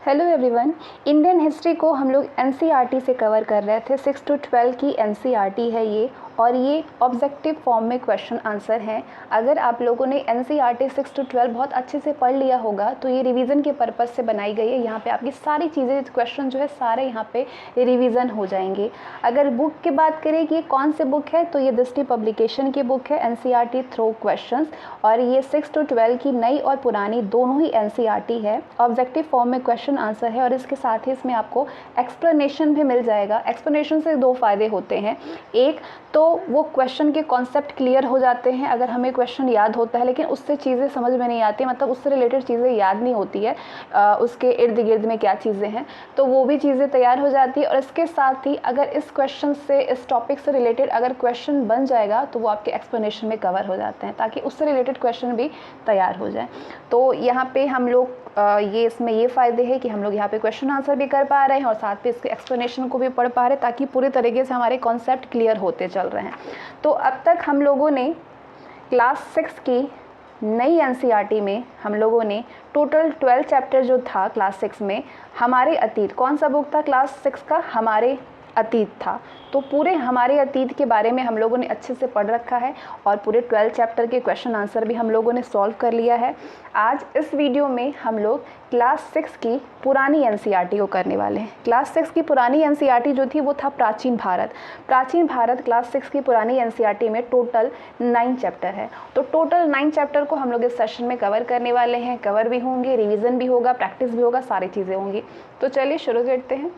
Hello everyone. Indian history को हम लोग एनसीईआरटी से कवर कर रहे थे। 6 to 12 की एनसीईआरटी है ये, और ये ऑब्जेक्टिव फॉर्म में क्वेश्चन आंसर हैं। अगर आप लोगों ने एनसीईआरटी 6 to 12 बहुत अच्छे से पढ़ लिया होगा तो ये रिवीजन के पर्पज़ से बनाई गई है। यहाँ पे आपकी सारी चीज़ें, क्वेश्चन जो है सारे यहाँ पे रिवीजन हो जाएंगे। अगर बुक की बात करें कि कौन से बुक है, तो ये दृष्टि पब्लिकेशन की बुक है एनसीईआरटी थ्रू क्वेश्चंस, और ये 6 to 12 की नई और पुरानी दोनों ही एनसीईआरटी है। ऑब्जेक्टिव फॉर्म में क्वेश्चन आंसर है, और इसके साथ ही इसमें आपको एक्सप्लेनेशन भी मिल जाएगा। एक्सप्लेनेशन से दो फायदे होते हैं। एक तो वो क्वेश्चन के कॉन्सेप्ट क्लियर हो जाते हैं। अगर हमें क्वेश्चन याद होता है लेकिन उससे चीज़ें समझ में नहीं आती, मतलब उससे रिलेटेड चीज़ें याद नहीं होती है, उसके इर्द गिर्द में क्या चीज़ें हैं, तो वो भी चीज़ें तैयार हो जाती है। और इसके साथ ही अगर इस क्वेश्चन से, इस टॉपिक से रिलेटेड अगर क्वेश्चन बन जाएगा तो वो आपके एक्सप्लेनेशन में कवर हो जाते हैं, ताकि उससे रिलेटेड क्वेश्चन भी तैयार हो जाए। तो यहाँ पे हम लोग ये इसमें ये फ़ायदे हैं कि हम लोग यहाँ पे क्वेश्चन आंसर भी कर पा रहे हैं और साथ में इसके एक्सप्लेनेशन को भी पढ़ पा रहे हैं, ताकि पूरी तरीके से हमारे कॉन्सेप्ट क्लियर होते चल रहे हैं। तो अब तक हम लोगों ने क्लास 6 की नई एनसीईआरटी में हम लोगों ने टोटल 12 चैप्टर जो था क्लास 6 में, हमारे अतीत, कौन सा बुक था क्लास 6 का, हमारे अतीत था। तो पूरे हमारे अतीत के बारे में हम लोगों ने अच्छे से पढ़ रखा है, और पूरे 12 चैप्टर के क्वेश्चन आंसर भी हम लोगों ने सॉल्व कर लिया है। आज इस वीडियो में हम लोग क्लास 6 की पुरानी एनसीईआरटी को करने वाले हैं। क्लास 6 की पुरानी एनसीईआरटी जो थी वो था प्राचीन भारत। प्राचीन भारत क्लास 6 की पुरानी एनसीईआरटी में टोटल 9 चैप्टर है। तो टोटल 9 चैप्टर को हम लोग इस सेशन में कवर करने वाले हैं। कवर भी होंगे, रिवीजन भी होगा, प्रैक्टिस भी होगा, सारी चीज़ें होंगी। तो चलिए शुरू करते हैं।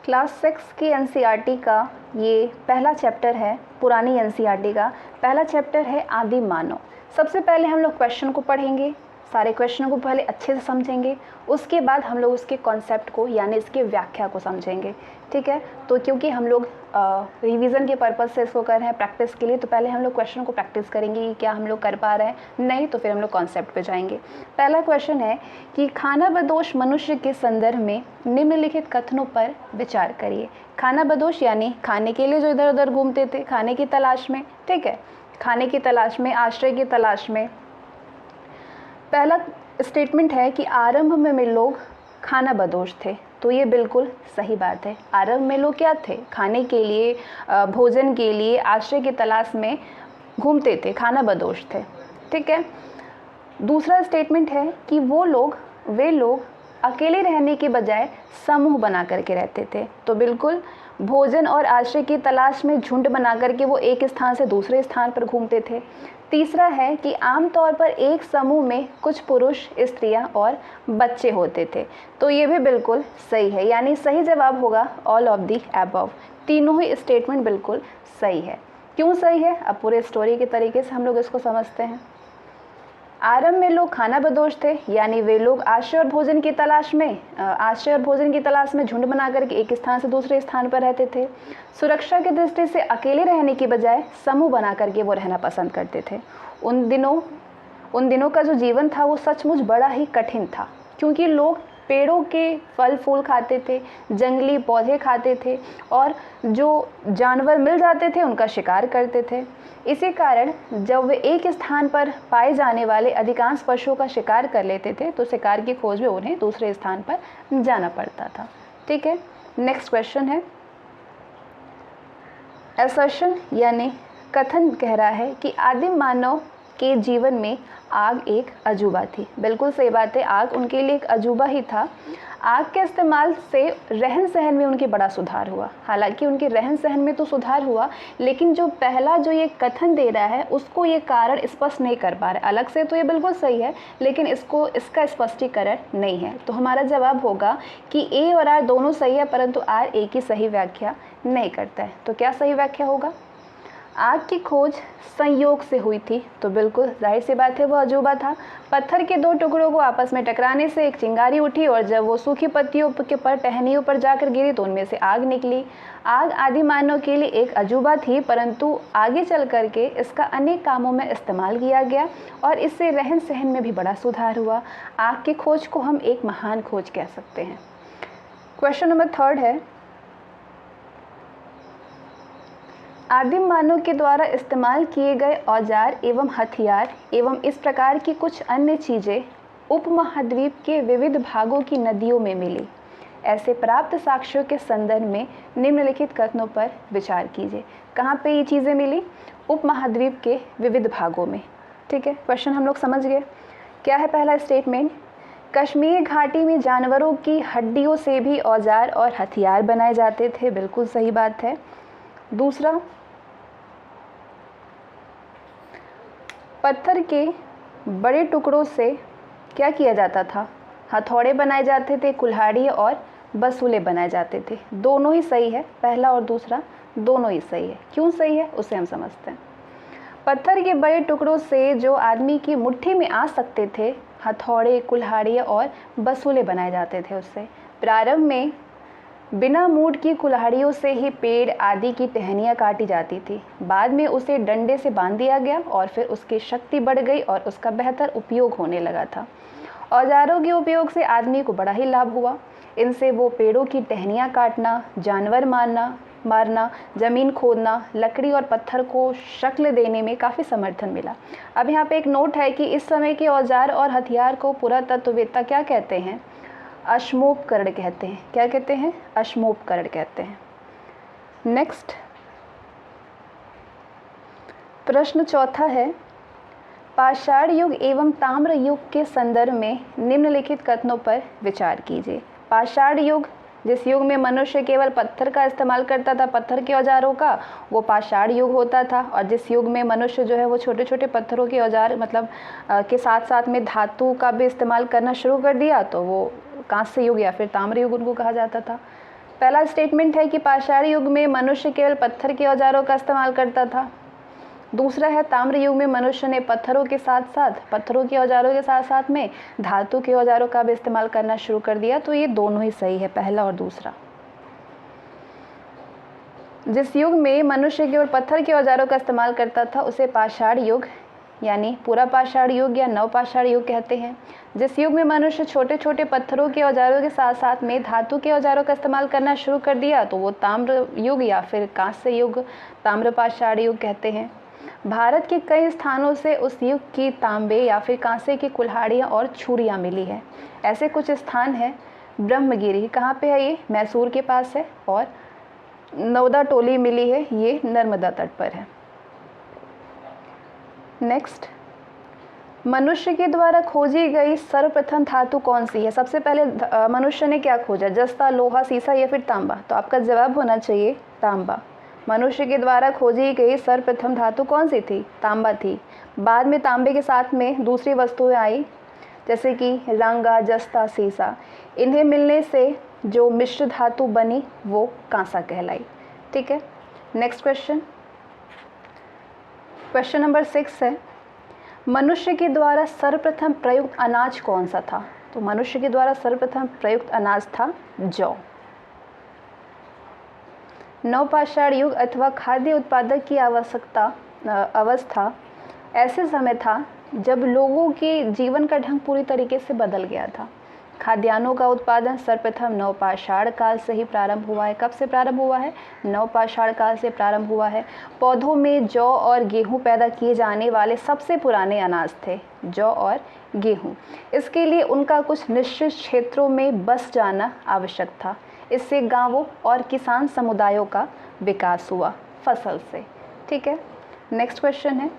क्लास 6 की एनसीईआरटी का ये पहला चैप्टर है। पुरानी एनसीईआरटी का पहला चैप्टर है आदिम मानव। सबसे पहले हम लोग क्वेश्चन को पढ़ेंगे, सारे क्वेश्चनों को पहले अच्छे से समझेंगे, उसके बाद हम लोग उसके कॉन्सेप्ट को यानी इसके व्याख्या को समझेंगे। ठीक है, तो क्योंकि हम लोग रिवीजन के पर्पज़ से इसको कर रहे हैं, प्रैक्टिस के लिए, तो पहले हम लोग क्वेश्चन को प्रैक्टिस करेंगे कि क्या हम लोग कर पा रहे हैं, नहीं तो फिर हम लोग कॉन्सेप्ट पे जाएंगे। पहला क्वेश्चन है कि खानाबदोश मनुष्य के संदर्भ में निम्नलिखित कथनों पर विचार करिए। खानाबदोश यानी खाने के लिए जो इधर उधर घूमते थे, खाने की तलाश में। ठीक है, खाने की तलाश में, आश्रय की तलाश में। पहला स्टेटमेंट है कि आरंभ में लोग खानाबदोश थे। तो ये बिल्कुल सही बात है। आरंभ में लोग क्या थे? खाने के लिए, भोजन के लिए, आश्रय की तलाश में घूमते थे, खानाबदोश थे। ठीक है। दूसरा स्टेटमेंट है कि वे लोग अकेले रहने के बजाय समूह बना करके रहते थे। तो बिल्कुल भोजन और आश्रय की तलाश में झुंड बना करके वो एक स्थान से दूसरे स्थान पर घूमते थे। तीसरा है कि आमतौर पर एक समूह में कुछ पुरुष, स्त्रियां और बच्चे होते थे। तो ये भी बिल्कुल सही है, यानी सही जवाब होगा ऑल ऑफ दी अबव। तीनों ही स्टेटमेंट बिल्कुल सही है। क्यों सही है, अब पूरे स्टोरी के तरीके से हम लोग इसको समझते हैं। आरंभ में लोग खानाबदोश थे, यानी वे लोग आश्रय और भोजन की तलाश में झुंड बनाकर के एक स्थान से दूसरे स्थान पर रहते थे। सुरक्षा की दृष्टि से अकेले रहने की बजाय समूह बना करके वो रहना पसंद करते थे। उन दिनों का जो जीवन था वो सचमुच बड़ा ही कठिन था, क्योंकि लोग पेड़ों के फल फूल खाते थे, जंगली पौधे खाते थे, और जो जानवर मिल जाते थे उनका शिकार करते थे। इसी कारण जब वे एक स्थान पर पाए जाने वाले अधिकांश पशुओं का शिकार कर लेते थे तो शिकार की खोज में उन्हें दूसरे स्थान पर जाना पड़ता था। ठीक है, नेक्स्ट क्वेश्चन है असर्शन, यानी कथन कह रहा है कि आदिम मानव के जीवन में आग एक अजूबा थी। बिल्कुल सही बात है, आग उनके लिए एक अजूबा ही था। आग के इस्तेमाल से रहन सहन में उनके बड़ा सुधार हुआ। हालांकि उनके रहन सहन में तो सुधार हुआ, लेकिन जो पहला जो ये कथन दे रहा है उसको ये कारण स्पष्ट नहीं कर पा रहा। अलग से तो ये बिल्कुल सही है, लेकिन इसका स्पष्टीकरण नहीं है। तो हमारा जवाब होगा कि ए और आर दोनों सही है, परंतु आर ए की सही व्याख्या नहीं करता है। तो क्या सही व्याख्या होगा? आग की खोज संयोग से हुई थी। तो बिल्कुल जाहिर सी बात है, वो अजूबा था। पत्थर के दो टुकड़ों को आपस में टकराने से एक चिंगारी उठी, और जब वो सूखी पत्तियों के पर टहनियों पर जाकर गिरी तो उनमें से आग निकली। आग आदि मानव के लिए एक अजूबा थी, परंतु आगे चल करके इसका अनेक कामों में इस्तेमाल किया गया, और इससे रहन सहन में भी बड़ा सुधार हुआ। आग की खोज को हम एक महान खोज कह सकते हैं। क्वेश्चन नंबर 3 है, आदिम मानव के द्वारा इस्तेमाल किए गए औजार एवं हथियार एवं इस प्रकार की कुछ अन्य चीज़ें उपमहाद्वीप के विविध भागों की नदियों में मिली। ऐसे प्राप्त साक्ष्यों के संदर्भ में निम्नलिखित कथनों पर विचार कीजिए। कहाँ पे ये चीज़ें मिली? उपमहाद्वीप के विविध भागों में। ठीक है, क्वेश्चन हम लोग समझ गए। क्या है पहला स्टेटमेंट? कश्मीर घाटी में जानवरों की हड्डियों से भी औजार और हथियार बनाए जाते थे। बिल्कुल सही बात है। दूसरा, पत्थर के बड़े टुकड़ों से क्या किया जाता था? हथौड़े बनाए जाते थे, कुल्हाड़ी और बसूले बनाए जाते थे। दोनों ही सही है, पहला और दूसरा दोनों ही सही है। क्यों सही है उसे हम समझते हैं। पत्थर के बड़े टुकड़ों से जो आदमी की मुट्ठी में आ सकते थे, हथौड़े, कुल्हाड़ी और बसूले बनाए जाते थे उससे। प्रारंभ में बिना मूठ की कुल्हाड़ियों से ही पेड़ आदि की टहनियाँ काटी जाती थी। बाद में उसे डंडे से बांध दिया गया और फिर उसकी शक्ति बढ़ गई और उसका बेहतर उपयोग होने लगा था। औजारों के उपयोग से आदमी को बड़ा ही लाभ हुआ। इनसे वो पेड़ों की टहनियाँ काटना, जानवर मारना, ज़मीन खोदना, लकड़ी और पत्थर को शक्ल देने में काफ़ी समर्थन मिला। अब यहाँ पे एक नोट है कि इस समय के औजार और हथियार को पुरातत्ववेत्ता क्या कहते हैं? अश्मोपकरण कहते हैं। क्या कहते हैं? अश्मोपकरण कहते हैं। नेक्स्ट प्रश्न चौथा है, पाषाण युग एवं ताम्र युग के संदर्भ में निम्नलिखित कथनों पर विचार कीजिए। पाषाण युग, जिस युग में मनुष्य केवल पत्थर का इस्तेमाल करता था, पत्थर के औजारों का, वो पाषाण युग होता था। और जिस युग में मनुष्य जो है वो छोटे छोटे पत्थरों के औजार मतलब के साथ साथ में धातु का भी इस्तेमाल करना शुरू कर दिया, तो वो कांस्य युग या फिर ताम्र युग उनको कहा जाता था। पहला स्टेटमेंट है कि पाषाण युग में मनुष्य केवल पत्थर के औजारों का इस्तेमाल करता था। दूसरा है, ताम्र युग में मनुष्य ने पत्थरों के औजारों के साथ साथ में धातु के औजारों का भी इस्तेमाल करना शुरू कर दिया। तो ये दोनों ही सही है, पहला और दूसरा। जिस युग में मनुष्य केवल पत्थर के औजारों का इस्तेमाल करता था उसे पाषाण युग यानी पूरा पाषाण युग या नवपाषाण युग कहते हैं। जिस युग में मनुष्य छोटे छोटे पत्थरों के औजारों के साथ साथ में धातु के औजारों का इस्तेमाल करना शुरू कर दिया, तो वो ताम्र युग या फिर कांस्य युग, ताम्रपाषाण युग कहते हैं। भारत के कई स्थानों से उस युग की तांबे या फिर कांसे की कुल्हाड़ियाँ और छुरियाँ मिली हैं। ऐसे कुछ स्थान हैं, ब्रह्मगिरी, कहाँ पे है ये? मैसूर के पास है। और नौदा टोली मिली है, ये नर्मदा तट पर है। नेक्स्ट, मनुष्य के द्वारा खोजी गई सर्वप्रथम धातु कौन सी है? सबसे पहले मनुष्य ने क्या खोजा? जस्ता, लोहा, सीसा या फिर तांबा? तो आपका जवाब होना चाहिए तांबा। मनुष्य के द्वारा खोजी गई सर्वप्रथम धातु कौन सी थी? तांबा थी। बाद में तांबे के साथ में दूसरी वस्तुएं आई, जैसे कि रंगा, जस्ता, सीसा। इन्हें मिलने से जो मिश्र धातु बनी वो कांसा कहलाई। ठीक है, नेक्स्ट क्वेश्चन, क्वेश्चन नंबर 6 है, मनुष्य के द्वारा सर्वप्रथम प्रयुक्त अनाज कौन सा था? तो मनुष्य के द्वारा सर्वप्रथम प्रयुक्त अनाज था जौ। नवपाषाण युग अथवा खाद्य उत्पादक की अवस्था ऐसे समय था जब लोगों के जीवन का ढंग पूरी तरीके से बदल गया था। खाद्यान्नों का उत्पादन सर्वप्रथम नवपाषाण काल से ही प्रारंभ हुआ है। कब से प्रारंभ हुआ है? नवपाषाण काल से प्रारंभ हुआ है। पौधों में जौ और गेहूं पैदा किए जाने वाले सबसे पुराने अनाज थे जौ और गेहूं। इसके लिए उनका कुछ निश्चित क्षेत्रों में बस जाना आवश्यक था। इससे गांवों और किसान समुदायों का विकास हुआ फसल से। ठीक है, नेक्स्ट क्वेश्चन है,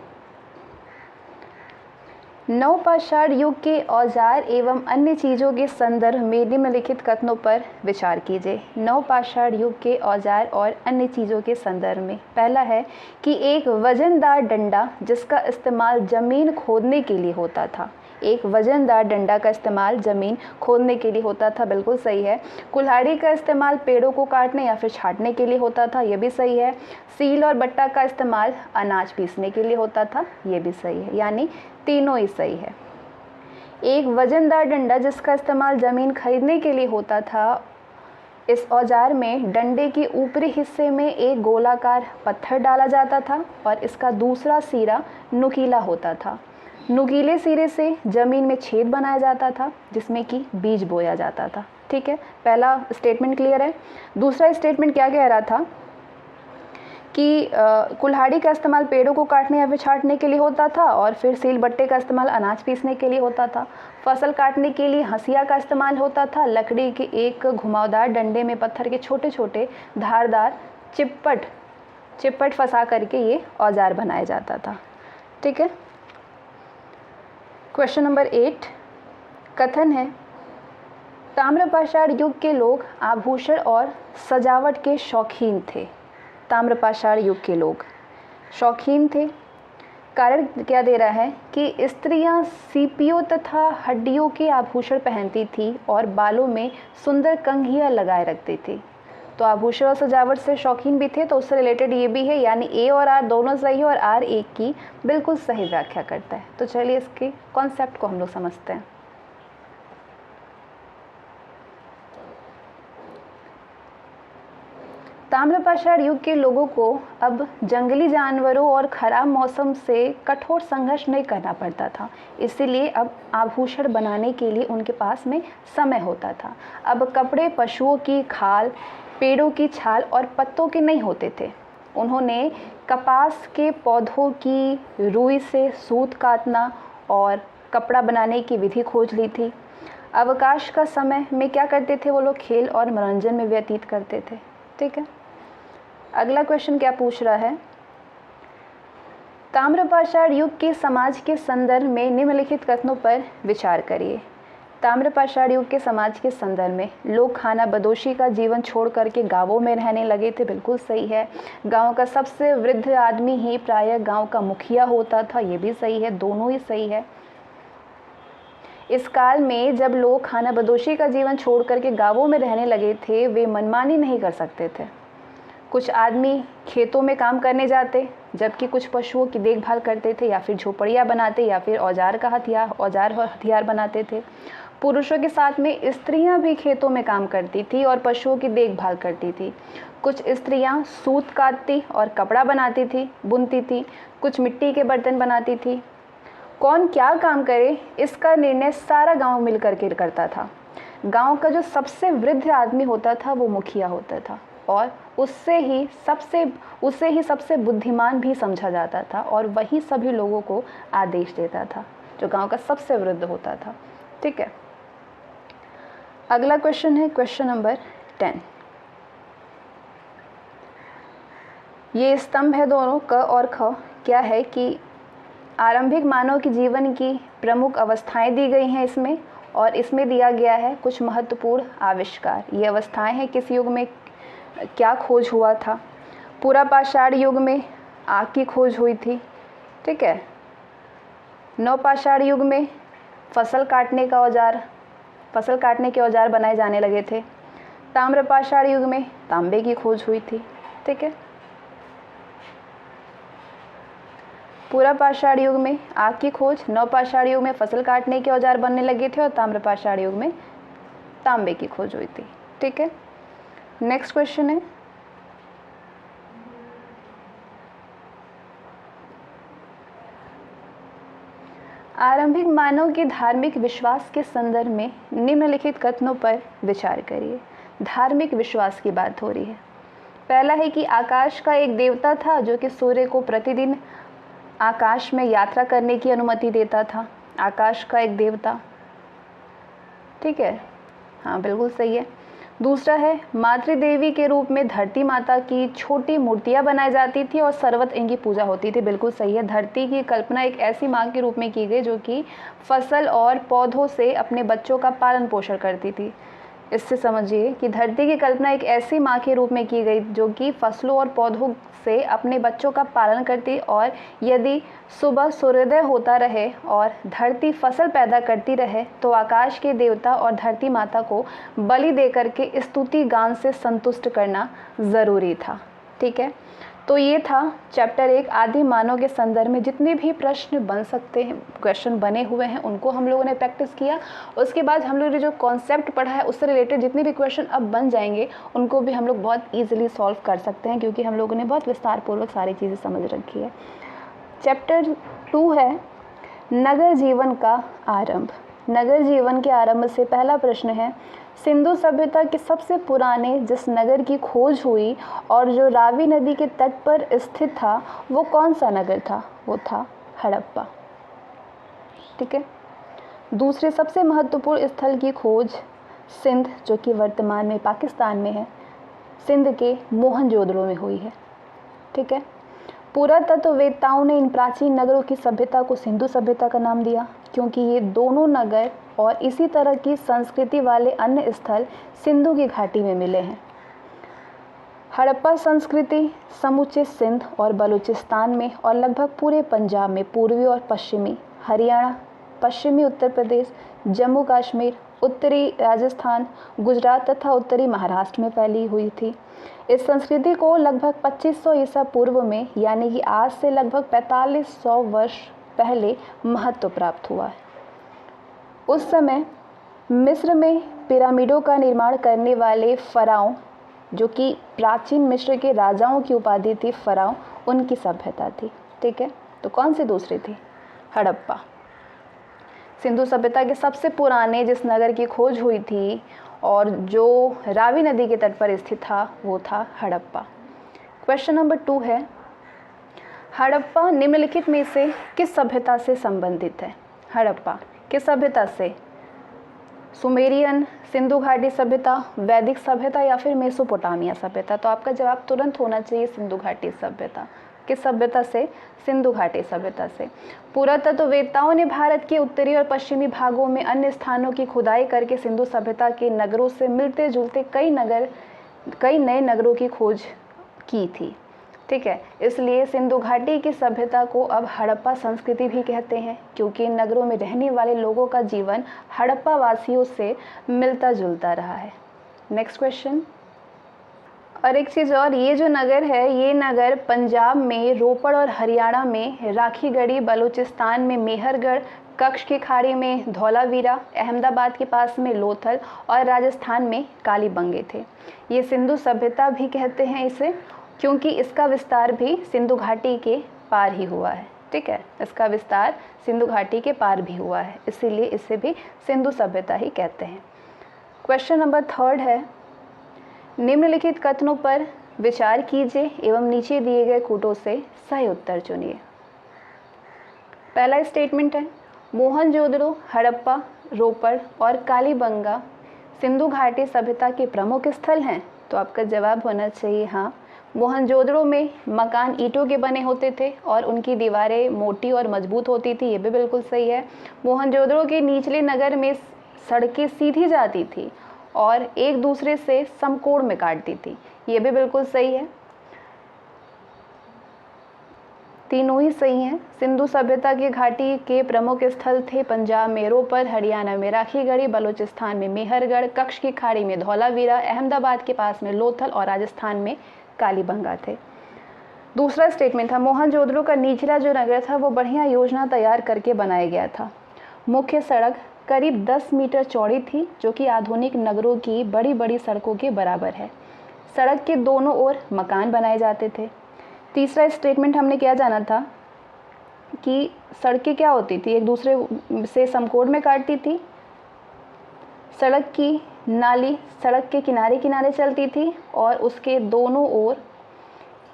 नवपाषाण युग के औजार एवं अन्य चीज़ों के संदर्भ में निम्नलिखित कथनों पर विचार कीजिए। नवपाषाण युग के औजार और अन्य चीज़ों के संदर्भ में पहला है कि एक वजनदार डंडा जिसका इस्तेमाल ज़मीन खोदने के लिए होता था। एक वजनदार डंडा का इस्तेमाल ज़मीन खोदने के लिए होता था, बिल्कुल सही है। कुल्हाड़ी का इस्तेमाल पेड़ों को काटने या फिर छाँटने के लिए होता था, ये भी सही है। सील और बट्टा का इस्तेमाल अनाज पीसने के लिए होता था, ये भी सही है। यानी तीनों ही सही है। एक वजनदार डंडा जिसका इस्तेमाल ज़मीन खरीदने के लिए होता था, इस औजार में डंडे के ऊपरी हिस्से में एक गोलाकार पत्थर डाला जाता था और इसका दूसरा सिरा नुकीला होता था। नुकीले सिरे से ज़मीन में छेद बनाया जाता था जिसमें कि बीज बोया जाता था। ठीक है, पहला स्टेटमेंट क्लियर है। दूसरा स्टेटमेंट क्या कह रहा था कि कुल्हाड़ी का इस्तेमाल पेड़ों को काटने या फिर छाँटने के लिए होता था और फिर सील बट्टे का इस्तेमाल अनाज पीसने के लिए होता था। फसल काटने के लिए हंसिया का इस्तेमाल होता था। लकड़ी के एक घुमावदार डंडे में पत्थर के छोटे छोटे धारदार चिप्पट फंसा करके ये औजार बनाया जाता था। ठीक है। क्वेश्चन नंबर 8 कथन है, ताम्रपाषाण युग के लोग आभूषण और सजावट के शौकीन थे। ताम्रपाषाण युग के लोग शौकीन थे। कारण क्या दे रहा है कि स्त्रियां सीपियों तथा हड्डियों के आभूषण पहनती थी और बालों में सुंदर कंघियां लगाए रखती थी। तो आभूषण और सजावट से शौकीन भी थे, तो उससे रिलेटेड ये भी है, यानी ए और आर दोनों सही है और आर एक की बिल्कुल सही व्याख्या करता है। तो चलिए इसके कॉन्सेप्ट को हम लोग समझते हैं। ताम्रपाषाण युग के लोगों को अब जंगली जानवरों और खराब मौसम से कठोर संघर्ष नहीं करना पड़ता था, इसीलिए अब आभूषण बनाने के लिए उनके पास में समय होता था। अब कपड़े पशुओं की खाल, पेड़ों की छाल और पत्तों के नहीं होते थे। उन्होंने कपास के पौधों की रुई से सूत काटना और कपड़ा बनाने की विधि खोज ली थी। अवकाश का समय में क्या करते थे वो लोग, खेल और मनोरंजन में व्यतीत करते थे। ठीक है। अगला क्वेश्चन क्या पूछ रहा है, ताम्रपाषाण युग के समाज के संदर्भ में निम्नलिखित कथनों पर विचार करिए। ताम्रपाषाण युग के समाज के संदर्भ में लोग खाना बदोशी का जीवन छोड़ करके गांवों में रहने लगे थे। बिल्कुल सही है। गांव का सबसे वृद्ध आदमी ही प्रायः गांव का मुखिया होता था। ये भी सही है, दोनों ही सही है। इस काल में जब लोग खाना बदोशी का जीवन छोड़ करके गांवों में रहने लगे थे, वे मनमानी नहीं कर सकते थे। कुछ आदमी खेतों में काम करने जाते, जबकि कुछ पशुओं की देखभाल करते थे या फिर झोपड़ियाँ बनाते या फिर औजार और हथियार बनाते थे। पुरुषों के साथ में स्त्रियां भी खेतों में काम करती थी और पशुओं की देखभाल करती थी। कुछ स्त्रियां सूत काटती और कपड़ा बुनती थी। कुछ मिट्टी के बर्तन बनाती थी। कौन क्या काम करे, इसका निर्णय सारा गांव मिलकर के करता था। गांव का जो सबसे वृद्ध आदमी होता था वो मुखिया होता था और उसे ही सबसे बुद्धिमान भी समझा जाता था और वही सभी लोगों को आदेश देता था, जो गांव का सबसे वृद्ध होता था। ठीक है। अगला क्वेश्चन है क्वेश्चन नंबर 10। ये स्तंभ है दोनों, क और ख। क्या है कि आरंभिक मानव के जीवन की प्रमुख अवस्थाएं दी गई हैं इसमें, और इसमें दिया गया है कुछ महत्वपूर्ण आविष्कार। ये अवस्थाएं हैं किस युग में क्या खोज हुआ था। पुरापाषाण युग में आग की खोज हुई थी। ठीक है। नवपाषाण युग में फसल काटने के औजार बनाए जाने लगे थे। ताम्रपाषाण युग में तांबे की खोज हुई थी। ठीक है। पुरापाषाण युग में आग की खोज, नवपाषाण युग में फसल काटने के औजार बनने लगे थे और ताम्रपाषाण युग में तांबे की खोज हुई थी। ठीक है। नेक्स्ट क्वेश्चन है, आरंभिक मानव के धार्मिक विश्वास के संदर्भ में निम्नलिखित कथनों पर विचार करिए। धार्मिक विश्वास की बात हो रही है। पहला है कि आकाश का एक देवता था जो कि सूर्य को प्रतिदिन आकाश में यात्रा करने की अनुमति देता था। आकाश का एक देवता। ठीक है। हाँ, बिल्कुल सही है। दूसरा है, मातृदेवी के रूप में धरती माता की छोटी मूर्तियां बनाई जाती थी और सर्वत्र इनकी पूजा होती थी। बिल्कुल सही है। धरती की कल्पना एक ऐसी माँ के रूप में की गई जो कि फसल और पौधों से अपने बच्चों का पालन पोषण करती थी। इससे समझिए कि धरती की कल्पना एक ऐसी माँ के रूप में की गई जो कि फसलों और पौधों से अपने बच्चों का पालन करती, और यदि सुबह सूर्योदय होता रहे और धरती फसल पैदा करती रहे तो आकाश के देवता और धरती माता को बलि देकर के स्तुति गान से संतुष्ट करना ज़रूरी था। ठीक है। तो ये था चैप्टर 1 आदि मानव के संदर्भ में जितने भी प्रश्न बन सकते हैं, क्वेश्चन बने हुए हैं, उनको हम लोगों ने प्रैक्टिस किया। उसके बाद हम लोगों ने जो कॉन्सेप्ट पढ़ा है उससे रिलेटेड जितने भी क्वेश्चन अब बन जाएंगे उनको भी हम लोग बहुत ईजिली सॉल्व कर सकते हैं, क्योंकि हम लोगों ने बहुत विस्तारपूर्वक सारी चीज़ें समझ रखी है। चैप्टर 2 है नगर जीवन का आरंभ। नगर जीवन के आरंभ से पहला प्रश्न है, सिंधु सभ्यता के सबसे पुराने जिस नगर की खोज हुई और जो रावी नदी के तट पर स्थित था वो कौन सा नगर था? वो था हड़प्पा। ठीक है। दूसरे सबसे महत्वपूर्ण स्थल की खोज सिंध, जो कि वर्तमान में पाकिस्तान में है, सिंध के मोहनजोदड़ो में हुई है। ठीक है। पुरातत्ववेत्ताओं ने इन प्राचीन नगरों की सभ्यता को सिंधु सभ्यता का नाम दिया क्योंकि ये दोनों नगर और इसी तरह की संस्कृति वाले अन्य स्थल सिंधु की घाटी में मिले हैं। हड़प्पा संस्कृति समूचे सिंध और बलूचिस्तान में और लगभग पूरे पंजाब में, पूर्वी और पश्चिमी हरियाणा, पश्चिमी उत्तर प्रदेश, जम्मू कश्मीर, उत्तरी राजस्थान, गुजरात तथा उत्तरी महाराष्ट्र में फैली हुई थी। इस संस्कृति को लगभग 2500 ईसा पूर्व में, यानी कि आज से लगभग 4500 वर्ष पहले महत्व प्राप्त हुआ है। उस समय मिस्र में पिरामिडों का निर्माण करने वाले फराओं, जो कि प्राचीन मिस्र के राजाओं की उपाधि थी फराओं, उनकी सभ्यता थी। ठीक है। तो कौन सी दूसरी थी? हड़प्पा। सिंधु सभ्यता के सबसे पुराने जिस नगर की खोज हुई थी और जो रावी नदी के तट पर स्थित था वो था हड़प्पा। क्वेश्चन नंबर 2 है, हड़प्पा निम्नलिखित में से किस सभ्यता से संबंधित है? हड़प्पा किस सभ्यता से? सुमेरियन, सिंधु घाटी सभ्यता, वैदिक सभ्यता या फिर मेसोपोटामिया सभ्यता? तो आपका जवाब तुरंत होना चाहिए सिंधु घाटी सभ्यता। किस सभ्यता से? सिंधु घाटी सभ्यता से। पुरातत्ववेत्ताओं ने भारत के उत्तरी और पश्चिमी भागों में अन्य स्थानों की खुदाई करके सिंधु सभ्यता के नगरों से मिलते जुलते कई नए नगरों की खोज की थी। ठीक है। इसलिए सिंधु घाटी की सभ्यता को अब हड़प्पा संस्कृति भी कहते हैं क्योंकि इन नगरों में रहने वाले लोगों का जीवन हड़प्पा वासियों से मिलता जुलता रहा है। Next question. और एक चीज़ और, ये जो नगर है ये नगर पंजाब में रोपड़ और हरियाणा में राखीगढ़ी, बलूचिस्तान में मेहरगढ़, कच्छ की खाड़ी में धौलावीरा, अहमदाबाद के पास में लोथल और राजस्थान में कालीबंगे थे। ये सिंधु सभ्यता भी कहते हैं इसे क्योंकि इसका विस्तार भी सिंधु घाटी के पार ही हुआ है। ठीक है। इसका विस्तार सिंधु घाटी के पार भी हुआ है, इसीलिए इसे भी सिंधु सभ्यता ही कहते हैं। क्वेश्चन नंबर 3 है, निम्नलिखित कथनों पर विचार कीजिए एवं नीचे दिए गए कूटों से सही उत्तर चुनिए। पहला स्टेटमेंट है, मोहनजोदड़ो, हड़प्पा, रोपड़ और कालीबंगा सिंधु घाटी सभ्यता के प्रमुख स्थल हैं। तो आपका जवाब होना चाहिए हाँ। मोहनजोदड़ो में मकान ईंटों के बने होते थे और उनकी दीवारें मोटी और मजबूत होती थी, ये भी बिल्कुल सही है। मोहनजोदड़ो के निचले नगर में सड़कें सीधी जाती थी और एक दूसरे से समकोण में काटती थी, ये भी बिल्कुल सही है। तीनों ही सही हैं। सिंधु सभ्यता की घाटी के प्रमुख स्थल थे पंजाब में रोपड़, हरियाणा में राखीगढ़ी, बलूचिस्तान में मेहरगढ़, कच्छ की खाड़ी में धौलावीरा, अहमदाबाद के पास में लोथल और राजस्थान में कालीबंगा थे। दूसरा स्टेटमेंट था, मोहनजोदड़ो का निचला जो नगर था वो बढ़िया योजना तैयार करके बनाया गया था। मुख्य सड़क करीब 10 मीटर चौड़ी थी जो कि आधुनिक नगरों की बड़ी बड़ी सड़कों के बराबर है। सड़क के दोनों ओर मकान बनाए जाते थे। तीसरा स्टेटमेंट हमने क्या जाना था कि सड़कें क्या होती थी, एक दूसरे से समकोण में काटती थी। सड़क की नाली सड़क के किनारे किनारे चलती थी और उसके दोनों ओर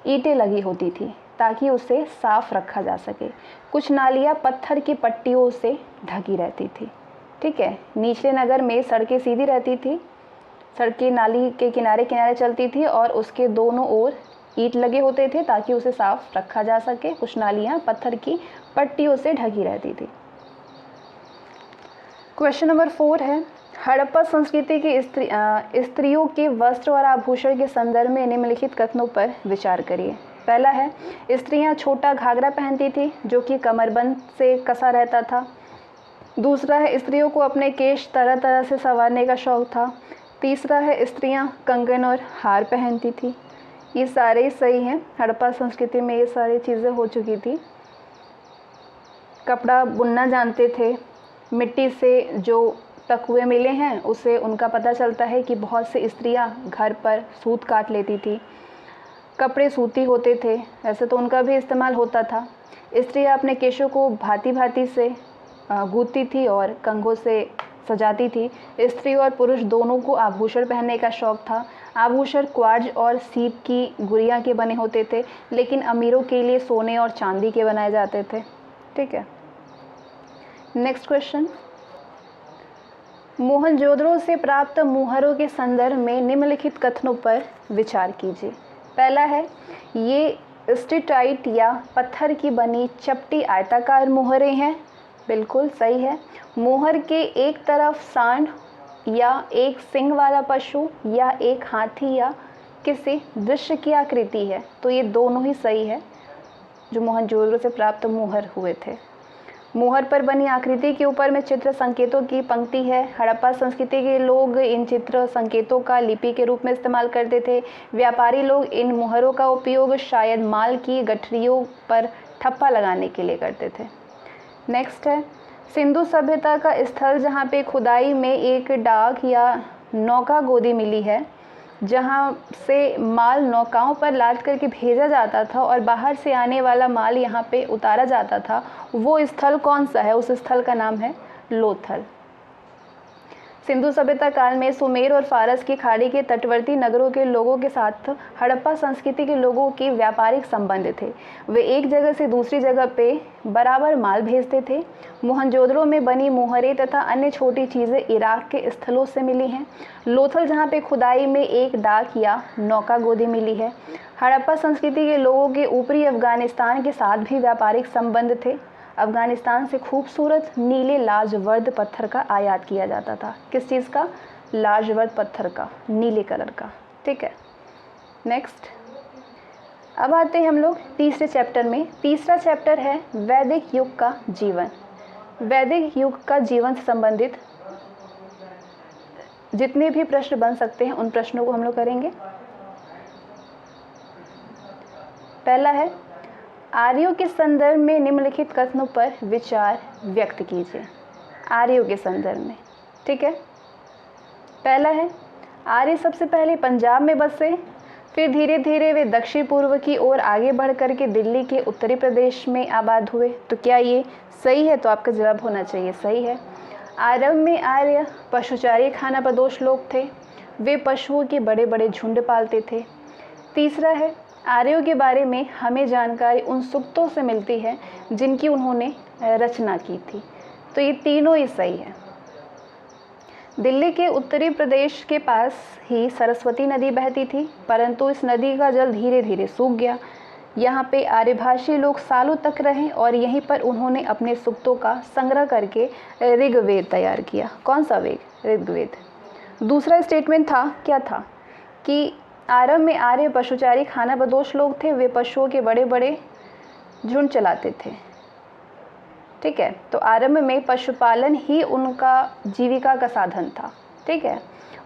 ईंटें लगी होती थी ताकि उसे साफ रखा जा सके। कुछ नालियाँ पत्थर की पट्टियों से ढकी रहती थी। ठीक है। निचले नगर में सड़कें सीधी रहती थी, सड़कें नाली के किनारे किनारे चलती थी और उसके दोनों ओर ईंट लगे होते थे ताकि उसे साफ रखा जा सके। कुछ नालियाँ पत्थर की पट्टियों से ढकी रहती थी। क्वेश्चन नंबर 4 है, हड़प्पा संस्कृति की स्त्रियों के वस्त्र और आभूषण के संदर्भ में निम्नलिखित कथनों पर विचार करिए। पहला है, स्त्रियां छोटा घाघरा पहनती थी जो कि कमरबंद से कसा रहता था। दूसरा है, स्त्रियों को अपने केश तरह तरह से संवारने का शौक था। तीसरा है, स्त्रियां कंगन और हार पहनती थी। ये सारे ही सही हैं। हड़प्पा संस्कृति में ये सारी चीज़ें हो चुकी थी। कपड़ा बुनना जानते थे। मिट्टी से जो तकुए मिले हैं उससे उनका पता चलता है कि बहुत से स्त्रियां घर पर सूत काट लेती थी। कपड़े सूती होते थे, वैसे तो उनका भी इस्तेमाल होता था। स्त्रियां अपने केशों को भांति भांति से गूंथती थी और कंघों से सजाती थी। स्त्री और पुरुष दोनों को आभूषण पहनने का शौक था। आभूषण क्वार्ज और सीप की गुड़िया के बने होते थे, लेकिन अमीरों के लिए सोने और चांदी के बनाए जाते थे। ठीक है, नेक्स्ट क्वेश्चन, मोहनजोदड़ो से प्राप्त मुहरों के संदर्भ में निम्नलिखित कथनों पर विचार कीजिए। पहला है, ये स्टेटाइट या पत्थर की बनी चपटी आयताकार मुहरें हैं। बिल्कुल सही है। मुहर के एक तरफ सांड या एक सिंग वाला पशु या एक हाथी या किसी दृश्य की आकृति है, तो ये दोनों ही सही है जो मोहनजोदड़ो से प्राप्त मुहर हुए थे। मुहर पर बनी आकृति के ऊपर में चित्र संकेतों की पंक्ति है। हड़प्पा संस्कृति के लोग इन चित्र संकेतों का लिपि के रूप में इस्तेमाल करते थे। व्यापारी लोग इन मुहरों का उपयोग शायद माल की गठरियों पर ठप्पा लगाने के लिए करते थे। नेक्स्ट है, सिंधु सभ्यता का स्थल जहाँ पे खुदाई में एक डाक या नौका गोदी मिली है, जहाँ से माल नौकाओं पर लाद करके भेजा जाता था और बाहर से आने वाला माल यहाँ पे उतारा जाता था, वो स्थल कौन सा है? उस स्थल का नाम है लोथल। सिंधु सभ्यता काल में सुमेर और फारस की खाड़ी के तटवर्ती नगरों के लोगों के साथ हड़प्पा संस्कृति के लोगों के व्यापारिक संबंध थे। वे एक जगह से दूसरी जगह पे बराबर माल भेजते थे। मोहनजोदड़ो में बनी मुहरें तथा अन्य छोटी चीज़ें इराक के स्थलों से मिली हैं। लोथल जहाँ पे खुदाई में एक डाक या नौका गोदी मिली है। हड़प्पा संस्कृति के लोगों के ऊपरी अफगानिस्तान के साथ भी व्यापारिक संबंध थे। अफगानिस्तान से खूबसूरत नीले लाजवर्द पत्थर का आयात किया जाता था। किस चीज़ का? लाजवर्द पत्थर का, नीले कलर का। ठीक है, नेक्स्ट, अब आते हैं हम लोग तीसरे चैप्टर में। तीसरा चैप्टर है वैदिक युग का जीवन। वैदिक युग का जीवन से संबंधित जितने भी प्रश्न बन सकते हैं उन प्रश्नों को हम लोग करेंगे। पहला है, आर्यों के संदर्भ में निम्नलिखित कथनों पर विचार व्यक्त कीजिए। आर्यों के संदर्भ में, ठीक है। पहला है, आर्य सबसे पहले पंजाब में बसे, फिर धीरे धीरे वे दक्षिण पूर्व की ओर आगे बढ़ करके दिल्ली के उत्तरी प्रदेश में आबाद हुए। तो क्या ये सही है? तो आपका जवाब होना चाहिए सही है। आरंभ में आर्य पशुचारी खानाबदोश लोग थे। वे पशुओं के बड़े बड़े झुंड पालते थे। तीसरा है, आर्यों के बारे में हमें जानकारी उन सूक्तों से मिलती है जिनकी उन्होंने रचना की थी। तो ये तीनों ही सही है। दिल्ली के उत्तरी प्रदेश के पास ही सरस्वती नदी बहती थी, परंतु इस नदी का जल धीरे धीरे सूख गया। यहाँ पे आर्यभाषी लोग सालों तक रहे और यहीं पर उन्होंने अपने सूक्तों का संग्रह करके ऋग्वेद तैयार किया। कौन सा वेद? ऋग्वेद। दूसरा स्टेटमेंट था, क्या था कि आरंभ में आर्य पशुचारी खानाबदोश लोग थे। वे पशुओं के बड़े बड़े झुंड चलाते थे। ठीक है, तो आरंभ में पशुपालन ही उनका जीविका का साधन था। ठीक है,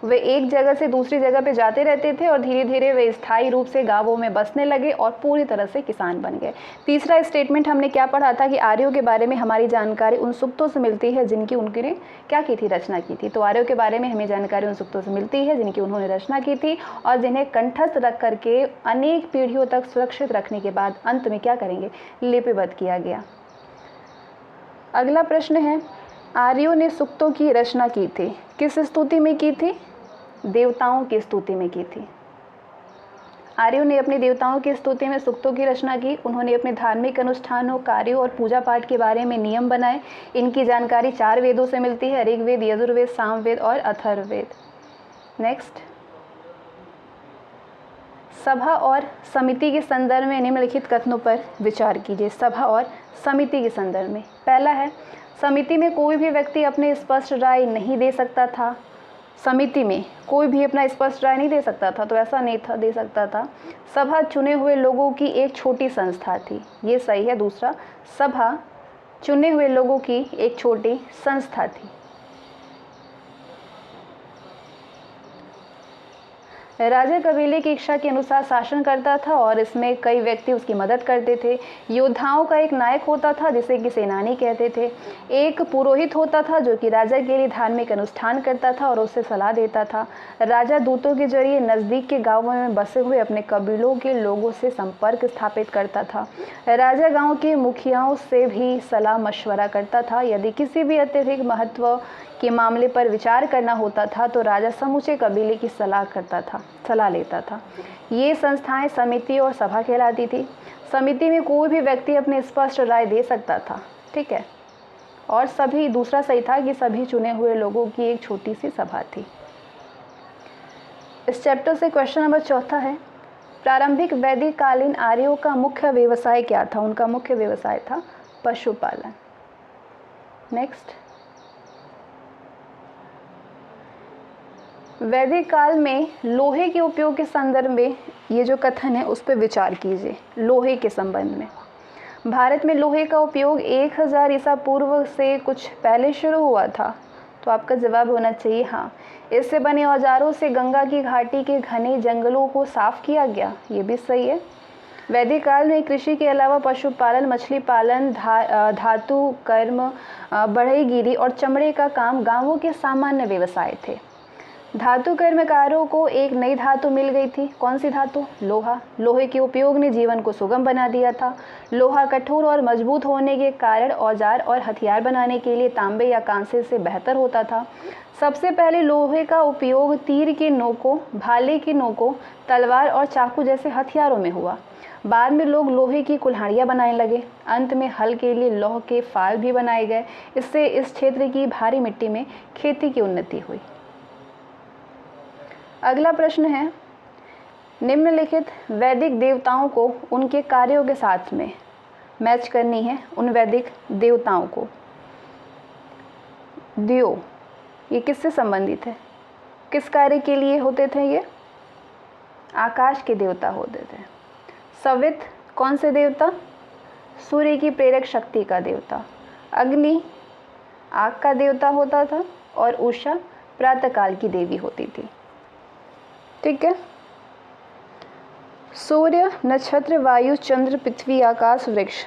वे एक जगह से दूसरी जगह पे जाते रहते थे और धीरे धीरे वे स्थायी रूप से गांवों में बसने लगे और पूरी तरह से किसान बन गए। तीसरा स्टेटमेंट हमने क्या पढ़ा था कि आर्यों के बारे में हमारी जानकारी उन सूक्तों से मिलती है जिनकी उनने क्या की थी? रचना की थी। तो आर्यों के बारे में हमें जानकारी उन सूक्तों से मिलती है जिनकी उन्होंने रचना की थी और जिन्हें कंठस्थ रख करके अनेक पीढ़ियों तक सुरक्षित रखने के बाद अंत में क्या करेंगे? लिपिबद्ध किया गया। अगला प्रश्न है, आर्यों ने सूक्तों की रचना की थी, किस स्तुति में की थी? देवताओं की स्तुति में की थी। आर्यों ने अपने देवताओं की स्तुति में सूक्तों की रचना की। उन्होंने अपने धार्मिक अनुष्ठानों, कार्यों और पूजा पाठ के बारे में नियम बनाए। इनकी जानकारी 4 वेदों से मिलती है, ऋग्वेद, यजुर्वेद, सामवेद और अथर्ववेद। नेक्स्ट, सभा और समिति के संदर्भ में निम्नलिखित कथनों पर विचार कीजिए। सभा और समिति के संदर्भ में, पहला है, समिति में कोई भी व्यक्ति अपने स्पष्ट राय नहीं दे सकता था। समिति में कोई भी अपना स्पष्ट राय नहीं दे सकता था, तो ऐसा नहीं था दे सकता था। सभा चुने हुए लोगों की एक छोटी संस्था थी, ये सही है। दूसरा, सभा चुने हुए लोगों की एक छोटी संस्था थी। राजा कबीले की इच्छा के अनुसार शासन करता था और इसमें कई व्यक्ति उसकी मदद करते थे। योद्धाओं का एक नायक होता था जिसे कि सेनानी कहते थे। एक पुरोहित होता था जो कि राजा के लिए धार्मिक अनुष्ठान करता था और उससे सलाह देता था। राजा दूतों के जरिए नज़दीक के गांवों में बसे हुए अपने कबीलों के लोगों से संपर्क स्थापित करता था। राजा गाँव के मुखियाओं से भी सलाह मशवरा करता था। यदि किसी भी अत्यधिक महत्व के मामले पर विचार करना होता था तो राजा समूचे कबीले की सलाह लेता था। ये संस्थाएं समिति और सभा कहलाती थी। समिति में कोई भी व्यक्ति अपने स्पष्ट राय दे सकता था, ठीक है, और दूसरा सही था कि सभी चुने हुए लोगों की एक छोटी सी सभा थी। इस चैप्टर से क्वेश्चन नंबर 4 है, प्रारंभिक वैदिक कालीन आर्यों का मुख्य व्यवसाय क्या था? उनका मुख्य व्यवसाय था पशुपालन। नेक्स्ट, वैदिक काल में लोहे के उपयोग के संदर्भ में ये जो कथन है उस पर विचार कीजिए। लोहे के संबंध में भारत में लोहे का उपयोग 1000 ईसा पूर्व से कुछ पहले शुरू हुआ था, तो आपका जवाब होना चाहिए हाँ। इससे बने औजारों से गंगा की घाटी के घने जंगलों को साफ किया गया, ये भी सही है। वैदिक काल में कृषि के अलावा पशुपालन, मछली पालन, धातु कर्म, बढ़ईगिरी और चमड़े का काम गांवों के सामान्य व्यवसाय थे। धातु कर्मकारों को एक नई धातु मिल गई थी। कौन सी धातु? लोहा। लोहे के उपयोग ने जीवन को सुगम बना दिया था। लोहा कठोर और मजबूत होने के कारण औजार और हथियार बनाने के लिए तांबे या कांसे से बेहतर होता था। सबसे पहले लोहे का उपयोग तीर के नोकों, भाले के नोकों, तलवार और चाकू जैसे हथियारों में हुआ। बाद में लोग लोहे की कुल्हाड़ियाँ बनाने लगे। अंत में हल के लिए लौह के फाल भी बनाए गए। इससे इस क्षेत्र की भारी मिट्टी में खेती की उन्नति हुई। अगला प्रश्न है, निम्नलिखित वैदिक देवताओं को उनके कार्यों के साथ में मैच करनी है। उन वैदिक देवताओं को दियो, ये किससे संबंधित है? किस कार्य के लिए होते थे? ये आकाश के देवता होते थे। सवित कौन से देवता? सूर्य की प्रेरक शक्ति का देवता। अग्नि आग का देवता होता था और उषा प्रातःकाल की देवी होती थी, ठीक है। सूर्य, नक्षत्र, वायु, चंद्र, पृथ्वी, आकाश, वृक्ष,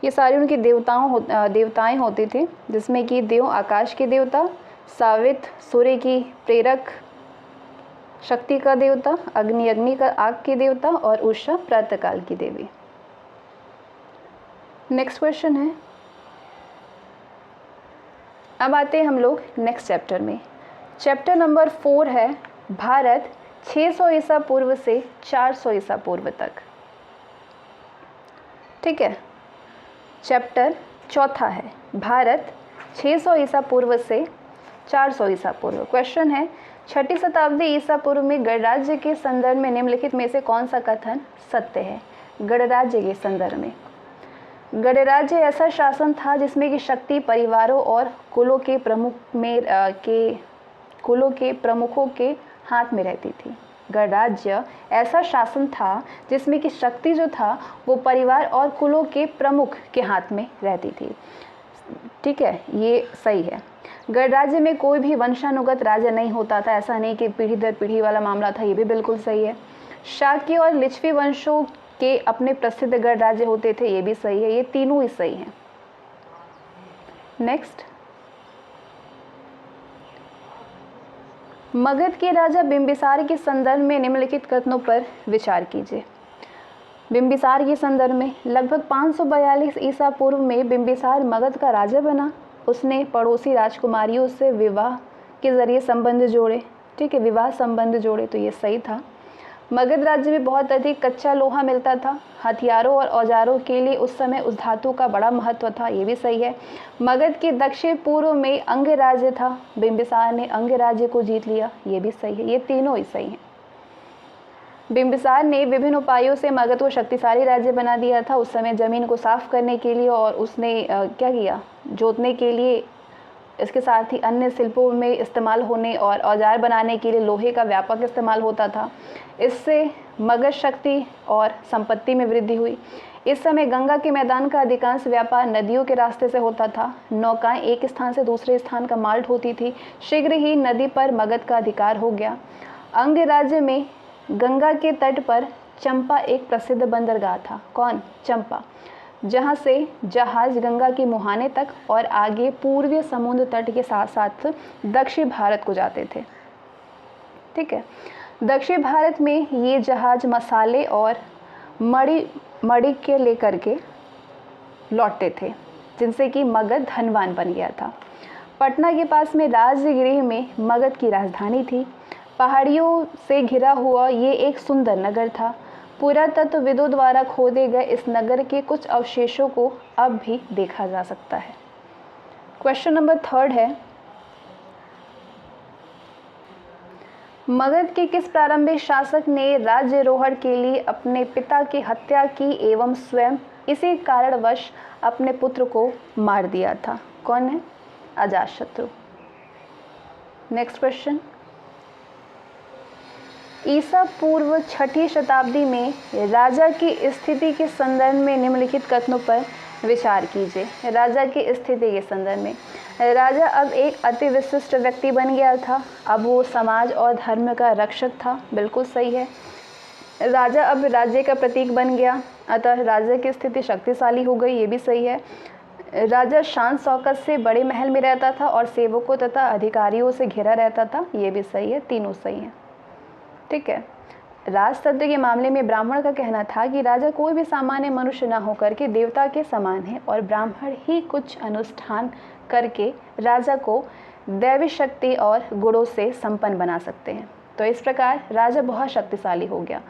ये सारी उनकी देवताएं होती थी, जिसमें कि देव आकाश के देवता, सावित सूर्य की प्रेरक शक्ति का देवता, अग्नि का आग के देवता और उषा प्रातःकाल की देवी। नेक्स्ट क्वेश्चन है, अब आते हैं हम लोग नेक्स्ट चैप्टर में। चैप्टर नंबर 4 है भारत 600 ईसा पूर्व से 400 ईसा पूर्व तक, ठीक है। चैप्टर 4 है भारत 600 ईसा पूर्व से 400 ईसा पूर्व। क्वेश्चन है, 6ठी शताब्दी ईसा पूर्व में गणराज्य के संदर्भ में निम्नलिखित में से कौन सा कथन सत्य है? गणराज्य के संदर्भ में, गणराज्य ऐसा शासन था जिसमें कि शक्ति परिवारों और कुलों के प्रमुखों के हाथ में रहती थी। गणराज्य ऐसा शासन था जिसमें कि शक्ति जो था वो परिवार और कुलों के प्रमुख के हाथ में रहती थी, ठीक है, ये सही है। गणराज्य में कोई भी वंशानुगत राजा नहीं होता था, ऐसा नहीं कि पीढ़ी दर पीढ़ी वाला मामला था, ये भी बिल्कुल सही है। शाक्य और लिच्छवी वंशों के अपने प्रसिद्ध गणराज्य होते थे, ये भी सही है। ये तीनों ही सही हैं। नेक्स्ट, मगध के राजा बिंबिसार के संदर्भ में निम्नलिखित कथनों पर विचार कीजिए। बिंबिसार के संदर्भ में लगभग 542 ईसा पूर्व में बिंबिसार मगध का राजा बना। उसने पड़ोसी राजकुमारियों से विवाह के जरिए संबंध जोड़े, ठीक है, विवाह संबंध जोड़े, तो ये सही था। मगध राज्य में बहुत अधिक कच्चा लोहा मिलता था। हथियारों और औजारों के लिए उस समय उस धातु का बड़ा महत्व था, ये भी सही है। मगध के दक्षिण पूर्व में अंग राज्य था, बिंबिसार ने अंग राज्य को जीत लिया, ये भी सही है। ये तीनों ही सही हैं। बिंबिसार ने विभिन्न उपायों से मगध को शक्तिशाली राज्य बना दिया था। उस समय जमीन को साफ करने के लिए और उसने क्या किया, जोतने के लिए, इसके साथ ही अन्य शिल्पों में इस्तेमाल होने और औजार बनाने के लिए लोहे का व्यापक इस्तेमाल होता था। इससे मगध शक्ति और संपत्ति में वृद्धि हुई। इस समय गंगा के मैदान का अधिकांश व्यापार नदियों के रास्ते से होता था। नौकाएं एक स्थान से दूसरे स्थान का माल ढोती थी। शीघ्र ही नदी पर मगध का अधिकार हो गया। अंग राज्य में गंगा के तट पर चंपा एक प्रसिद्ध बंदरगाह था। कौन? चंपा, जहाँ से जहाज गंगा के मुहाने तक और आगे पूर्वीय समुद्र तट के साथ साथ दक्षिण भारत को जाते थे, ठीक है। दक्षिण भारत में ये जहाज मसाले और मड़ी के लेकर के लौटते थे, जिनसे कि मगध धनवान बन गया था। पटना के पास में राजगृह में मगध की राजधानी थी। पहाड़ियों से घिरा हुआ ये एक सुंदर नगर था। पुरातत्वविदों द्वारा खोदे गए इस नगर के कुछ अवशेषों को अब भी देखा जा सकता है। क्वेश्चन नंबर 3 है, मगध के किस प्रारंभिक शासक ने राज्यारोहण के लिए अपने पिता की हत्या की एवं स्वयं इसी कारणवश अपने पुत्र को मार दिया था? कौन है? अजातशत्रु। नेक्स्ट क्वेश्चन, ईसा पूर्व 6ठी शताब्दी में राजा की स्थिति के संदर्भ में निम्नलिखित कथनों पर विचार कीजिए। राजा की स्थिति के संदर्भ में, राजा अब एक अति विशिष्ट व्यक्ति बन गया था। अब वो समाज और धर्म का रक्षक था। बिल्कुल सही है। राजा अब राज्य का प्रतीक बन गया, अतः राजा की स्थिति शक्तिशाली हो गई। ये भी सही है। राजा शान शौकत से बड़े महल में रहता था और सेवकों तथा अधिकारियों से घिरा रहता था। ये भी सही है। तीनों सही हैं। ठीक है। राजतंत्र के मामले में ब्राह्मण का कहना था कि राजा कोई भी सामान्य मनुष्य न होकर के देवता के समान है और ब्राह्मण ही कुछ अनुष्ठान करके राजा को दैवी शक्ति और गुणों से संपन्न बना सकते हैं। तो इस प्रकार राजा बहुत शक्तिशाली हो गया।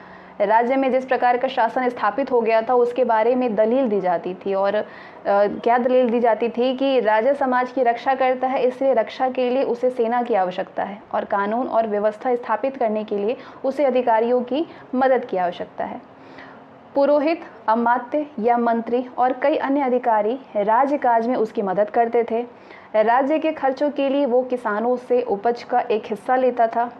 राज्य में जिस प्रकार का शासन स्थापित हो गया था उसके बारे में दलील दी जाती थी। और क्या दलील दी जाती थी कि राजा समाज की रक्षा करता है, इसलिए रक्षा के लिए उसे सेना की आवश्यकता है और कानून और व्यवस्था स्थापित करने के लिए उसे अधिकारियों की मदद की आवश्यकता है। पुरोहित, अमात्य या मंत्री और कई अन्य अधिकारी राज्यकाज में उसकी मदद करते थे। राज्य के खर्चों के लिए वो किसानों से उपज का एक हिस्सा लेता था।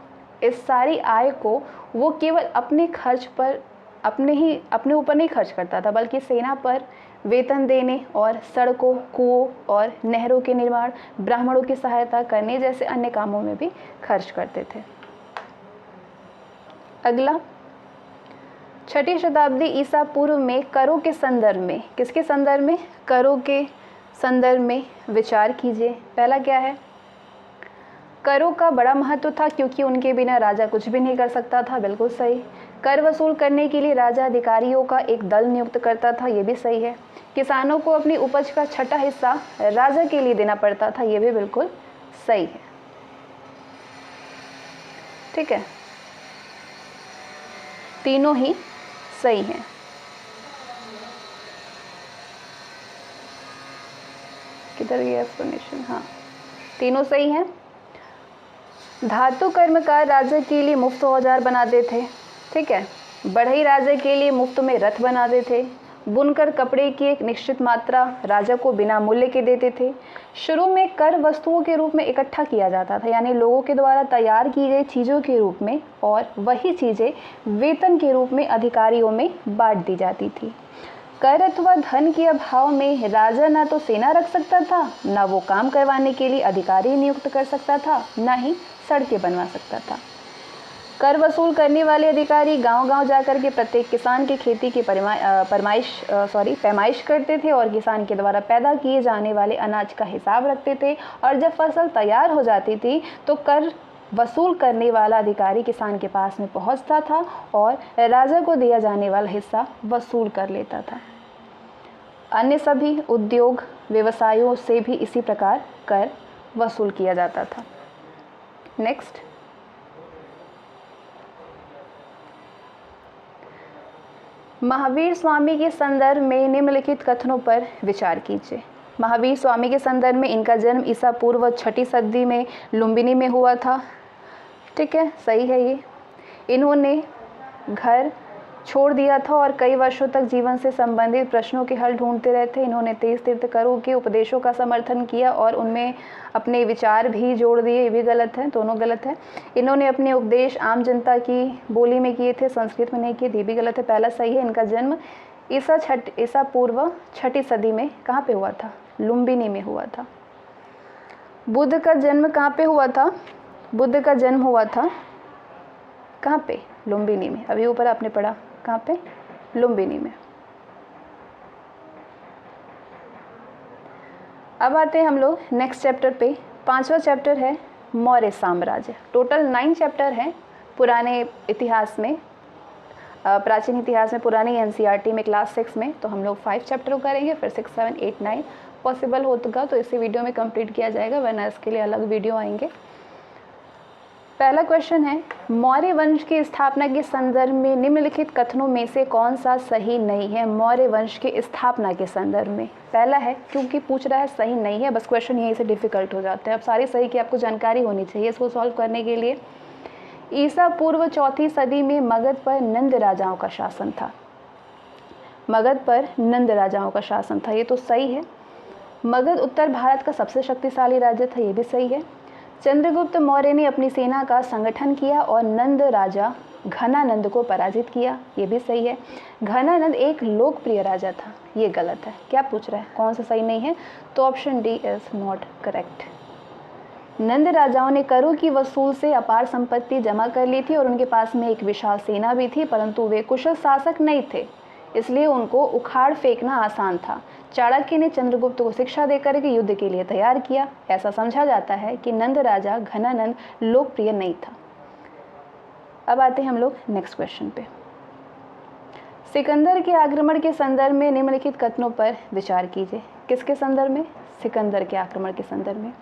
इस सारी आय को वो केवल अपने खर्च पर अपने ऊपर नहीं खर्च करता था, बल्कि सेना पर वेतन देने और सड़कों, कुओं और नहरों के निर्माण, ब्राह्मणों की सहायता करने जैसे अन्य कामों में भी खर्च करते थे। अगला, 6ठी शताब्दी ईसा पूर्व में करों के संदर्भ में, किसके संदर्भ में? करों के संदर्भ में विचार कीजिए। पहला क्या है? करों का बड़ा महत्व था क्योंकि उनके बिना राजा कुछ भी नहीं कर सकता था। बिल्कुल सही। कर वसूल करने के लिए राजा अधिकारियों का एक दल नियुक्त करता था। ये भी सही है। किसानों को अपनी उपज का 6ठा हिस्सा राजा के लिए देना पड़ता था। ये भी बिल्कुल सही है। ठीक है, तीनों ही सही हैं। किधर गया एक्सप्लेनेशन? हाँ, तीनों सही हैं। धातु कर्मकार राजा के लिए मुफ्त औजार बनाते थे। ठीक है। बढ़ई राजा के लिए मुफ्त में रथ बनाते थे। बुनकर कपड़े की एक निश्चित मात्रा राजा को बिना मूल्य के देते थे। शुरू में कर वस्तुओं के रूप में इकट्ठा किया जाता था, यानी लोगों के द्वारा तैयार की गई चीज़ों के रूप में, और वही चीज़ें वेतन के रूप में अधिकारियों में बांट दी जाती थी। कर अथवा धन के अभाव में राजा ना तो सेना रख सकता था, ना वो काम करवाने के लिए अधिकारी नियुक्त कर सकता था, ना ही सड़कें बनवा सकता था। कर वसूल करने वाले अधिकारी गांव-गांव जाकर के प्रत्येक किसान की खेती की पैमाइश करते थे और किसान के द्वारा पैदा किए जाने वाले अनाज का हिसाब रखते थे। और जब फसल तैयार हो जाती थी तो कर वसूल करने वाला अधिकारी किसान के पास में पहुंचता था और राजा को दिया जाने वाला हिस्सा वसूल कर लेता था। अन्य सभी उद्योग व्यवसायों से भी इसी प्रकार कर वसूल किया जाता था। नेक्स्ट, महावीर स्वामी के संदर्भ में निम्नलिखित कथनों पर विचार कीजिए। महावीर स्वामी के संदर्भ में इनका जन्म ईसा पूर्व 6ठी सदी में लुम्बिनी में हुआ था। ठीक है, सही है ये। इन्होंने घर छोड़ दिया था और कई वर्षों तक जीवन से संबंधित प्रश्नों के हल ढूंढते रहे थे। इन्होंने 23 तीर्थंकरों के उपदेशों का समर्थन किया और उनमें अपने विचार भी जोड़ दिए। ये भी गलत है, दोनों गलत है। इन्होंने अपने उपदेश आम जनता की बोली में किए थे, संस्कृत में नहीं किए, ये भी गलत है। पहला सही है। इनका जन्म ईसा पूर्व 6ठी सदी में कहाँ पे हुआ था? लुम्बिनी में हुआ था। बुद्ध का जन्म कहाँ पे हुआ था? बुद्ध का जन्म हुआ था कहाँ पे? लुम्बिनी में। अभी ऊपर आपने पढ़ा, कहाँ पे? लुम्बिनी में। अब आते हैं हम लोग नेक्स्ट चैप्टर पे। 5वां चैप्टर है मौर्य साम्राज्य। टोटल 9 चैप्टर हैं पुराने इतिहास में, प्राचीन इतिहास में, पुरानी एनसीईआरटी में क्लास 6 में। तो हम लोग 5 चैप्टर करेंगे, फिर 6, 7, 8, 9 पॉसिबल होगा तो इसी वीडियो में कंप्लीट किया जाएगा, वरना इसके लिए अलग वीडियो आएंगे। पहला क्वेश्चन है, मौर्य वंश की स्थापना के संदर्भ में निम्नलिखित कथनों में से कौन सा सही नहीं है? मौर्य वंश की स्थापना के संदर्भ में पहला है, क्योंकि पूछ रहा है सही नहीं है, बस क्वेश्चन यहीं से डिफिकल्ट हो जाते हैं। अब सारी सही की आपको जानकारी होनी चाहिए इसको सॉल्व करने के लिए। ईसा पूर्व 4वीं सदी में मगध पर नंद राजाओं का शासन था। मगध पर नंद राजाओं का शासन था, ये तो सही है। मगध उत्तर भारत का सबसे शक्तिशाली राज्य था, ये भी सही है। चंद्रगुप्त मौर्य ने अपनी सेना का संगठन किया और नंद राजा घनानंद को पराजित किया, ये भी सही है। घनानंद एक लोकप्रिय राजा था, ये गलत है। क्या पूछ रहा है, कौन सा सही नहीं है? तो option D is not correct. Nanda राजाओं ने करों की वसूल से अपार संपत्ति जमा कर ली थी और उनके पास में एक विशाल सेना भी थी, परंतु वे कुशल शासक नहीं थे, इसलिए उनको उखाड़ फेंकना आसान था। चाणक्य ने चंद्रगुप्त को शिक्षा देकर के युद्ध के लिए तैयार किया। ऐसा समझा जाता है कि नंद राजा घनानंद लोकप्रिय नहीं था। अब आते हैं हम लोग नेक्स्ट क्वेश्चन पे। सिकंदर के आक्रमण के संदर्भ में निम्नलिखित कथनों पर विचार कीजिए। किसके संदर्भ में? सिकंदर के आक्रमण के संदर्भ में।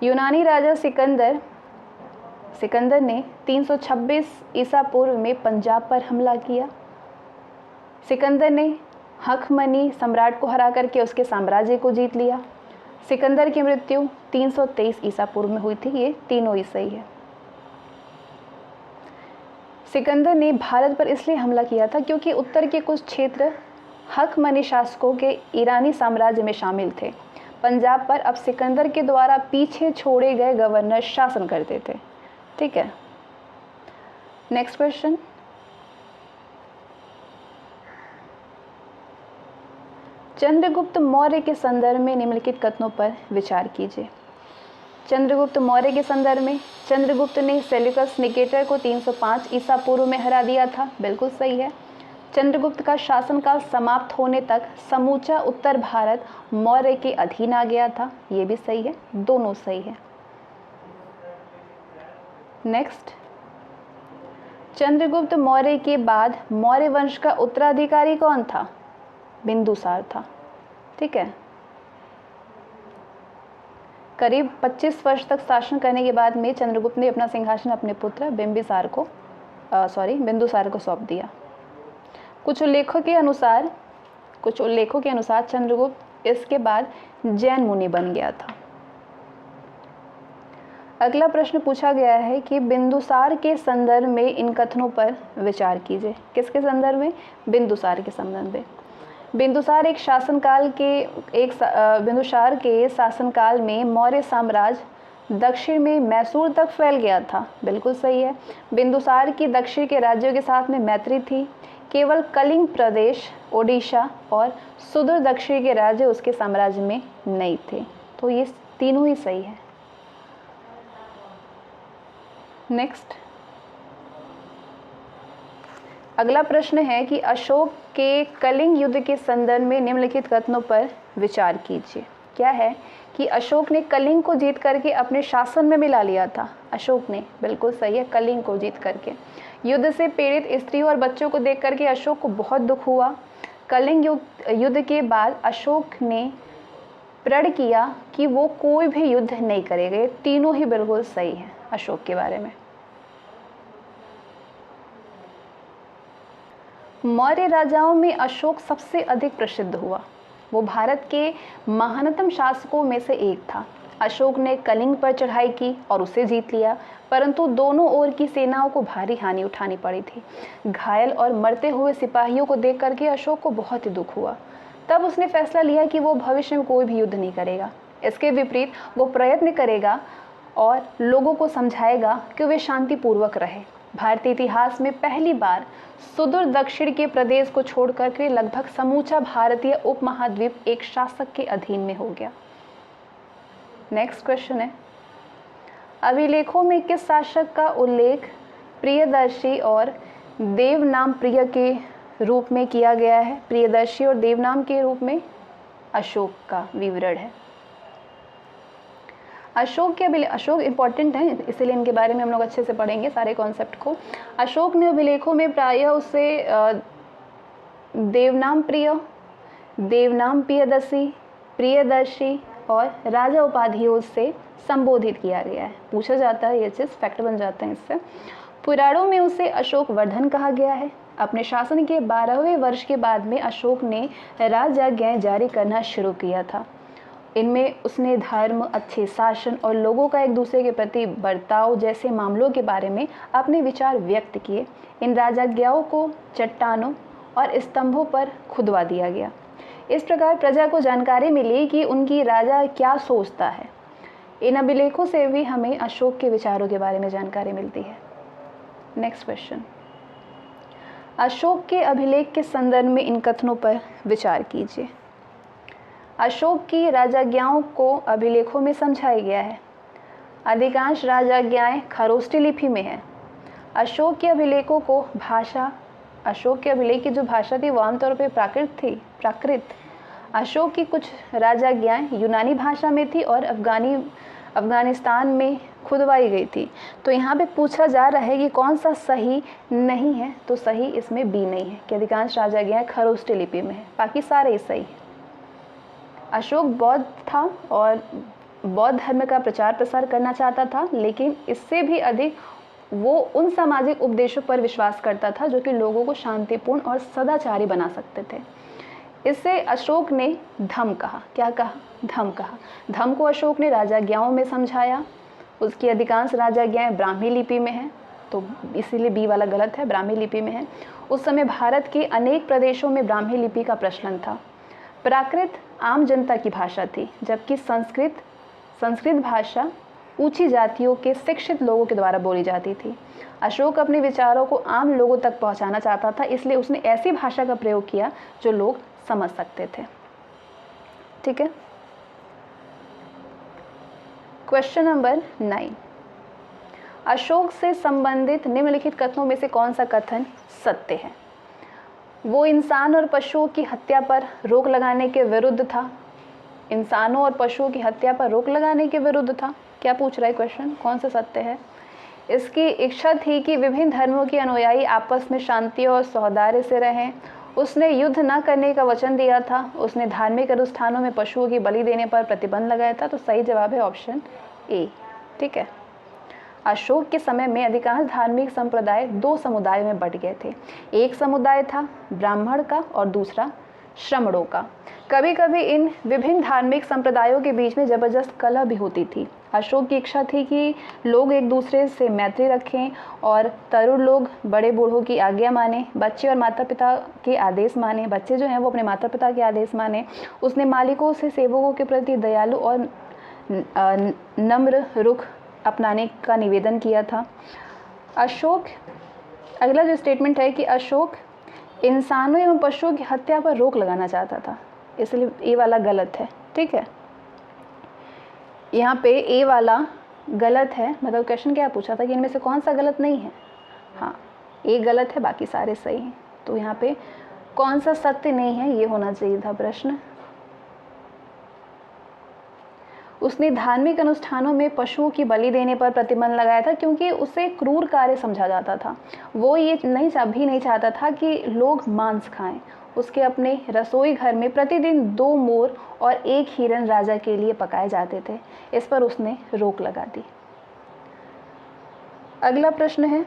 यूनानी राजा सिकंदर ने 326 ईसा पूर्व में पंजाब पर हमला किया। सिकंदर ने हखमनी सम्राट को हरा करके उसके साम्राज्य को जीत लिया। सिकंदर की मृत्यु 323 ईसा पूर्व में हुई थी, ये तीनों ही सही है। सिकंदर ने भारत पर इसलिए हमला किया था क्योंकि उत्तर के कुछ क्षेत्र हखमनी शासकों के ईरानी साम्राज्य में शामिल थे। पंजाब पर अब सिकंदर के द्वारा पीछे छोड़े गए गवर्नर शासन करते थे। ठीक है, नेक्स्ट क्वेश्चन। चंद्रगुप्त मौर्य के संदर्भ में निम्नलिखित कथनों पर विचार कीजिए। चंद्रगुप्त मौर्य के संदर्भ में चंद्रगुप्त ने सेल्यूकस निकेटर को 305 ईसा पूर्व में हरा दिया था, बिल्कुल सही है। चंद्रगुप्त का शासनकाल समाप्त होने तक समूचा उत्तर भारत मौर्य के अधीन आ गया था, ये भी सही है, दोनों सही है। नेक्स्ट, चंद्रगुप्त मौर्य के बाद मौर्य वंश का उत्तराधिकारी कौन था? बिंदुसार था। ठीक है, करीब 25 वर्ष तक शासन करने के बाद में चंद्रगुप्त ने अपना सिंहासन अपने पुत्र बिंदुसार को सौंप दिया। कुछ उल्लेखों के अनुसार चंद्रगुप्त इसके बाद जैन मुनि बन गया था। अगला प्रश्न पूछा गया है कि बिंदुसार के संदर्भ में इन कथनों पर विचार कीजिए। किसके संदर्भ में? बिंदुसार के संदर्भ में। बिंदुसार के शासनकाल में मौर्य साम्राज्य दक्षिण में मैसूर तक फैल गया था, बिल्कुल सही है। बिंदुसार की दक्षिण के राज्यों के साथ में मैत्री थी। केवल कलिंग प्रदेश, ओडिशा और सुदूर दक्षिण के राज्य उसके साम्राज्य में नहीं थे, तो ये तीनों ही सही है। नेक्स्ट, अगला प्रश्न है कि अशोक के कलिंग युद्ध के संदर्भ में निम्नलिखित कथनों पर विचार कीजिए। क्या है कि अशोक ने कलिंग को जीत करके अपने शासन में मिला लिया था। अशोक ने, बिल्कुल सही है, कलिंग को जीत करके। युद्ध से पीड़ित स्त्रियों और बच्चों को देख करके अशोक को बहुत दुख हुआ। कलिंग युद्ध के बाद अशोक ने प्रण किया कि वो कोई भी युद्ध नहीं करेगा। ये तीनों ही बिल्कुल सही है अशोक के बारे में। मौर्य राजाओं में अशोक सबसे अधिक प्रसिद्ध हुआ। वो भारत के महानतम शासकों में से एक था। अशोक ने कलिंग पर चढ़ाई की और उसे जीत लिया, परंतु दोनों ओर की सेनाओं को भारी हानि उठानी पड़ी थी। घायल और मरते हुए सिपाहियों को देख करके अशोक को बहुत ही दुख हुआ। तब उसने फैसला लिया कि वो भविष्य में कोई भी युद्ध नहीं करेगा। इसके विपरीत वो प्रयत्न करेगा और लोगों को समझाएगा कि वे शांतिपूर्वक रहे। भारतीय इतिहास में पहली बार सुदूर दक्षिण के प्रदेश को छोड़कर के लगभग समूचा भारतीय उपमहाद्वीप एक शासक के अधीन में हो गया। नेक्स्ट क्वेश्चन है, अभिलेखों में किस शासक का उल्लेख प्रियदर्शी और देवनाम प्रिय के रूप में किया गया है? प्रियदर्शी और देवनाम के रूप में अशोक का विवरण है। अशोक इंपॉर्टेंट है, इसीलिए इनके बारे में हम लोग अच्छे से पढ़ेंगे सारे कॉन्सेप्ट को। अशोक ने अभिलेखों में प्रायः उसे देवनाम प्रिय, देवनाम प्रियदर्शी, प्रियदर्शी और राजा उपाधियों से संबोधित किया गया है। पूछा जाता है, ये चीज़ फैक्ट बन जाते हैं इससे। पुराणों में उसे अशोक वर्धन कहा गया है। अपने शासन के 12वें वर्ष के बाद में अशोक ने राजआज्ञाएं जारी करना शुरू किया था। इनमें उसने धर्म, अच्छे शासन और लोगों का एक दूसरे के प्रति बर्ताव जैसे मामलों के बारे में अपने विचार व्यक्त किए। इन राजआज्ञाओं को चट्टानों और स्तंभों पर खुदवा दिया गया। इस प्रकार प्रजा को जानकारी मिली कि उनकी राजा क्या सोचता है। इन अभिलेखों से भी हमें अशोक के विचारों के बारे में जानकारी मिलती है। नेक्स्ट क्वेश्चन, अशोक के अभिलेख के संदर्भ में इन कथनों पर विचार कीजिए। अशोक की राजआज्ञाओं को अभिलेखों में समझाया गया है। अधिकांश राजआज्ञाएं खरोष्ठी लिपि में हैं। अशोक के अभिलेखों को भाषा, अशोक के अभिलेख की जो भाषा थी वो आमतौर पर प्राकृत। अशोक की कुछ राजआज्ञाएं यूनानी भाषा में थी और अफगानिस्तान में खुदवाई गई थी। तो यहाँ पे पूछा जा रहा है कि कौन सा सही नहीं है, तो सही इसमें बी नहीं है कि अधिकांश राजआज्ञाएं खरोष्ठी लिपि में है, बाकी सारे ही सही है। अशोक बौद्ध था और बौद्ध धर्म का प्रचार प्रसार करना चाहता था, लेकिन इससे भी अधिक वो उन सामाजिक उपदेशों पर विश्वास करता था जो कि लोगों को शांतिपूर्ण और सदाचारी बना सकते थे। इससे अशोक ने धम्म कहा। क्या कहा? धम्म कहा। धम्म को अशोक ने राजआज्ञाओं में समझाया। उसकी अधिकांश राजआज्ञाएं ब्राह्मी लिपि में हैं, तो इसीलिए बी वाला गलत है, ब्राह्मी लिपि में है। उस समय भारत के अनेक प्रदेशों में ब्राह्मी लिपि का प्रचलन था। प्राकृत आम जनता की भाषा थी, जबकि संस्कृत भाषा ऊंची जातियों के शिक्षित लोगों के द्वारा बोली जाती थी। अशोक अपने विचारों को आम लोगों तक पहुंचाना चाहता था, इसलिए उसने ऐसी भाषा का प्रयोग किया जो लोग समझ सकते थे। ठीक है। क्वेश्चन नंबर 9, अशोक से संबंधित निम्नलिखित कथनों में से कौन सा कथन सत्य है? वो इंसान और पशुओं की हत्या पर रोक लगाने के विरुद्ध था। इंसानों और पशुओं की हत्या पर रोक लगाने के विरुद्ध था। क्या पूछ रहा है क्वेश्चन? कौन सा सत्य है? इसकी इच्छा थी कि विभिन्न धर्मों के अनुयायी आपस में शांति और सौहार्द से रहें। उसने युद्ध न करने का वचन दिया था। उसने धार्मिक अनुष्ठानों में पशुओं की बलि देने पर प्रतिबंध लगाया था। तो सही जवाब है ऑप्शन ए। ठीक है। अशोक के समय में अधिकांश धार्मिक संप्रदाय दो समुदायों में बंट गए थे। एक समुदाय था ब्राह्मण का और दूसरा श्रमणों का। कभी कभी इन विभिन्न धार्मिक संप्रदायों के बीच में जबरदस्त कलह भी होती थी। अशोक की इच्छा थी कि लोग एक दूसरे से मैत्री रखें और तरुण लोग बड़े बूढ़ों की आज्ञा माने, बच्चे और माता पिता के आदेश माने। बच्चे जो हैं वो अपने माता पिता के आदेश माने। उसने मालिकों से सेवकों के प्रति दयालु और नम्र रुख अपनाने का निवेदन किया था। अशोक, अगला जो स्टेटमेंट है कि अशोक इंसानों एवं पशुओं की हत्या पर रोक लगाना चाहता था, इसलिए ए वाला गलत है। ठीक है, यहाँ पे ए वाला गलत है। मतलब क्वेश्चन क्या पूछा था कि इनमें से कौन सा गलत नहीं है? हाँ, ए गलत है, बाकी सारे सही हैं। तो यहाँ पे कौन सा सत्य नहीं है, ये होना चाहिए था प्रश्न। उसने धार्मिक अनुष्ठानों में पशुओं की बलि देने पर प्रतिबंध लगाया था, क्योंकि उसे क्रूर कार्य समझा जाता था। वो ये नहीं चाहता था कि लोग मांस खाएं। उसके अपने रसोई घर में प्रतिदिन 2 मोर और 1 हिरन राजा के लिए पकाए जाते थे। इस पर उसने रोक लगा दी। अगला प्रश्न है,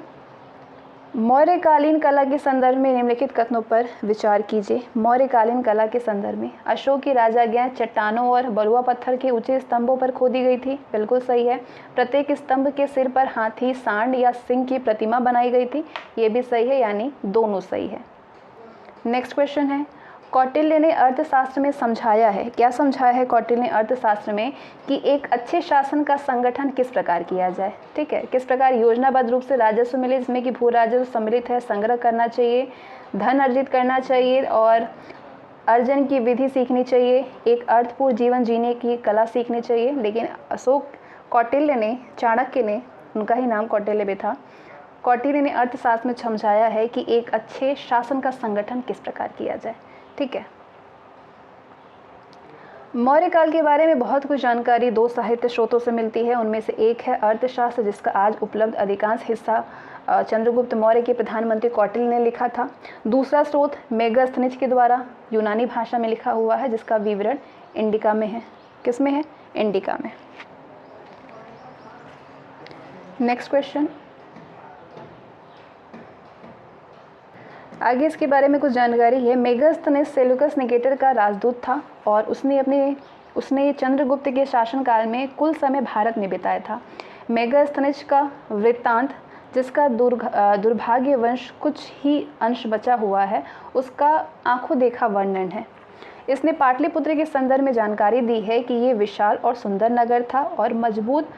मौर्यकालीन कला के संदर्भ में निम्नलिखित कथनों पर विचार कीजिए। मौर्यकालीन कला के संदर्भ में अशोक की राजआज्ञाएं चट्टानों और बलुआ पत्थर के ऊंचे स्तंभों पर खोदी गई थी। बिल्कुल सही है। प्रत्येक स्तंभ के सिर पर हाथी, सांड या सिंह की प्रतिमा बनाई गई थी। ये भी सही है, यानी दोनों सही है। नेक्स्ट क्वेश्चन है, कौटिल्य ने अर्थशास्त्र में समझाया है। क्या समझाया है कौटिल्य ने अर्थशास्त्र में? कि एक अच्छे शासन का संगठन किस प्रकार किया जाए। ठीक है, किस प्रकार योजनाबद्ध रूप से राजस्व मिले, जिसमें कि भू राजस्व सम्मिलित है, संग्रह करना चाहिए, धन अर्जित करना चाहिए और अर्जन की विधि सीखनी चाहिए, एक अर्थपूर्ण जीवन जीने की कला सीखनी चाहिए। लेकिन कौटिल्य ने, चाणक्य ने, उनका ही नाम कौटिल्य भी था, कौटिल्य ने अर्थशास्त्र में समझाया है कि एक अच्छे शासन का संगठन किस प्रकार किया जाए। ठीक है। मौर्य काल के बारे में बहुत कुछ जानकारी दो साहित्य स्रोतों से मिलती है। उनमें से एक है अर्थशास्त्र, जिसका आज उपलब्ध अधिकांश हिस्सा चंद्रगुप्त मौर्य के प्रधानमंत्री कौटिल्य ने लिखा था। दूसरा स्रोत मेगास्थनीज के द्वारा यूनानी भाषा में लिखा हुआ है, जिसका विवरण इंडिका में है। किस में है? इंडिका में। नेक्स्ट क्वेश्चन, आगे इसके बारे में कुछ जानकारी है। मेगास्थनीज सेल्यूकस निकेटर का राजदूत था और उसने चंद्रगुप्त के शासनकाल में कुल समय भारत में बिताया था। मेगास्थनीज का वृत्तांत, जिसका दुर्भाग्य वंश कुछ ही अंश बचा हुआ है, उसका आंखों देखा वर्णन है। इसने पाटलिपुत्र के संदर्भ में जानकारी दी है कि ये विशाल और सुंदर नगर था और मजबूत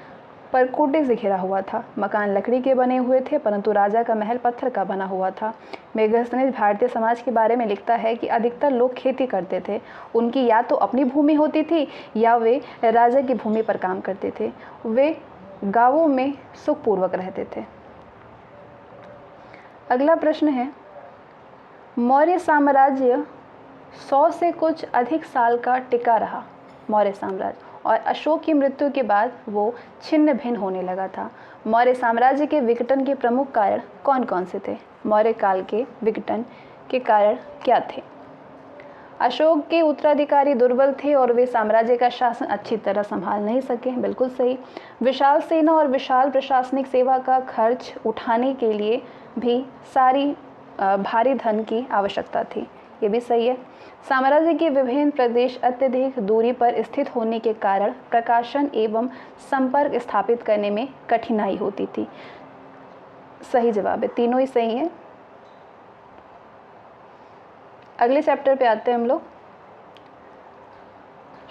परकोटे से घिरा हुआ था। मकान लकड़ी के बने हुए थे, परंतु राजा का महल पत्थर का बना हुआ था। मेगास्थनीज भारतीय समाज के बारे में लिखता है कि अधिकतर लोग खेती करते थे। उनकी या तो अपनी भूमि होती थी या वे राजा की भूमि पर काम करते थे। वे गांवों में सुखपूर्वक रहते थे। अगला प्रश्न है, मौर्य साम्राज्य 100 से कुछ अधिक साल का टिका रहा। मौर्य साम्राज्य और अशोक की मृत्यु के बाद वो छिन्न भिन्न होने लगा था। मौर्य साम्राज्य के विघटन के प्रमुख कारण कौन कौन से थे? मौर्य काल के विघटन के कारण क्या थे? अशोक के उत्तराधिकारी दुर्बल थे और वे साम्राज्य का शासन अच्छी तरह संभाल नहीं सके। बिल्कुल सही। विशाल सेना और विशाल प्रशासनिक सेवा का खर्च उठाने के लिए भी भारी धन की आवश्यकता थी। ये भी सही है। साम्राज्य के विभिन्न प्रदेश अत्यधिक दूरी पर स्थित होने के कारण प्रकाशन एवं संपर्क स्थापित करने में कठिनाई होती थी। सही जवाब है, तीनों ही सही हैं। अगले चैप्टर पे आते हैं हम लोग।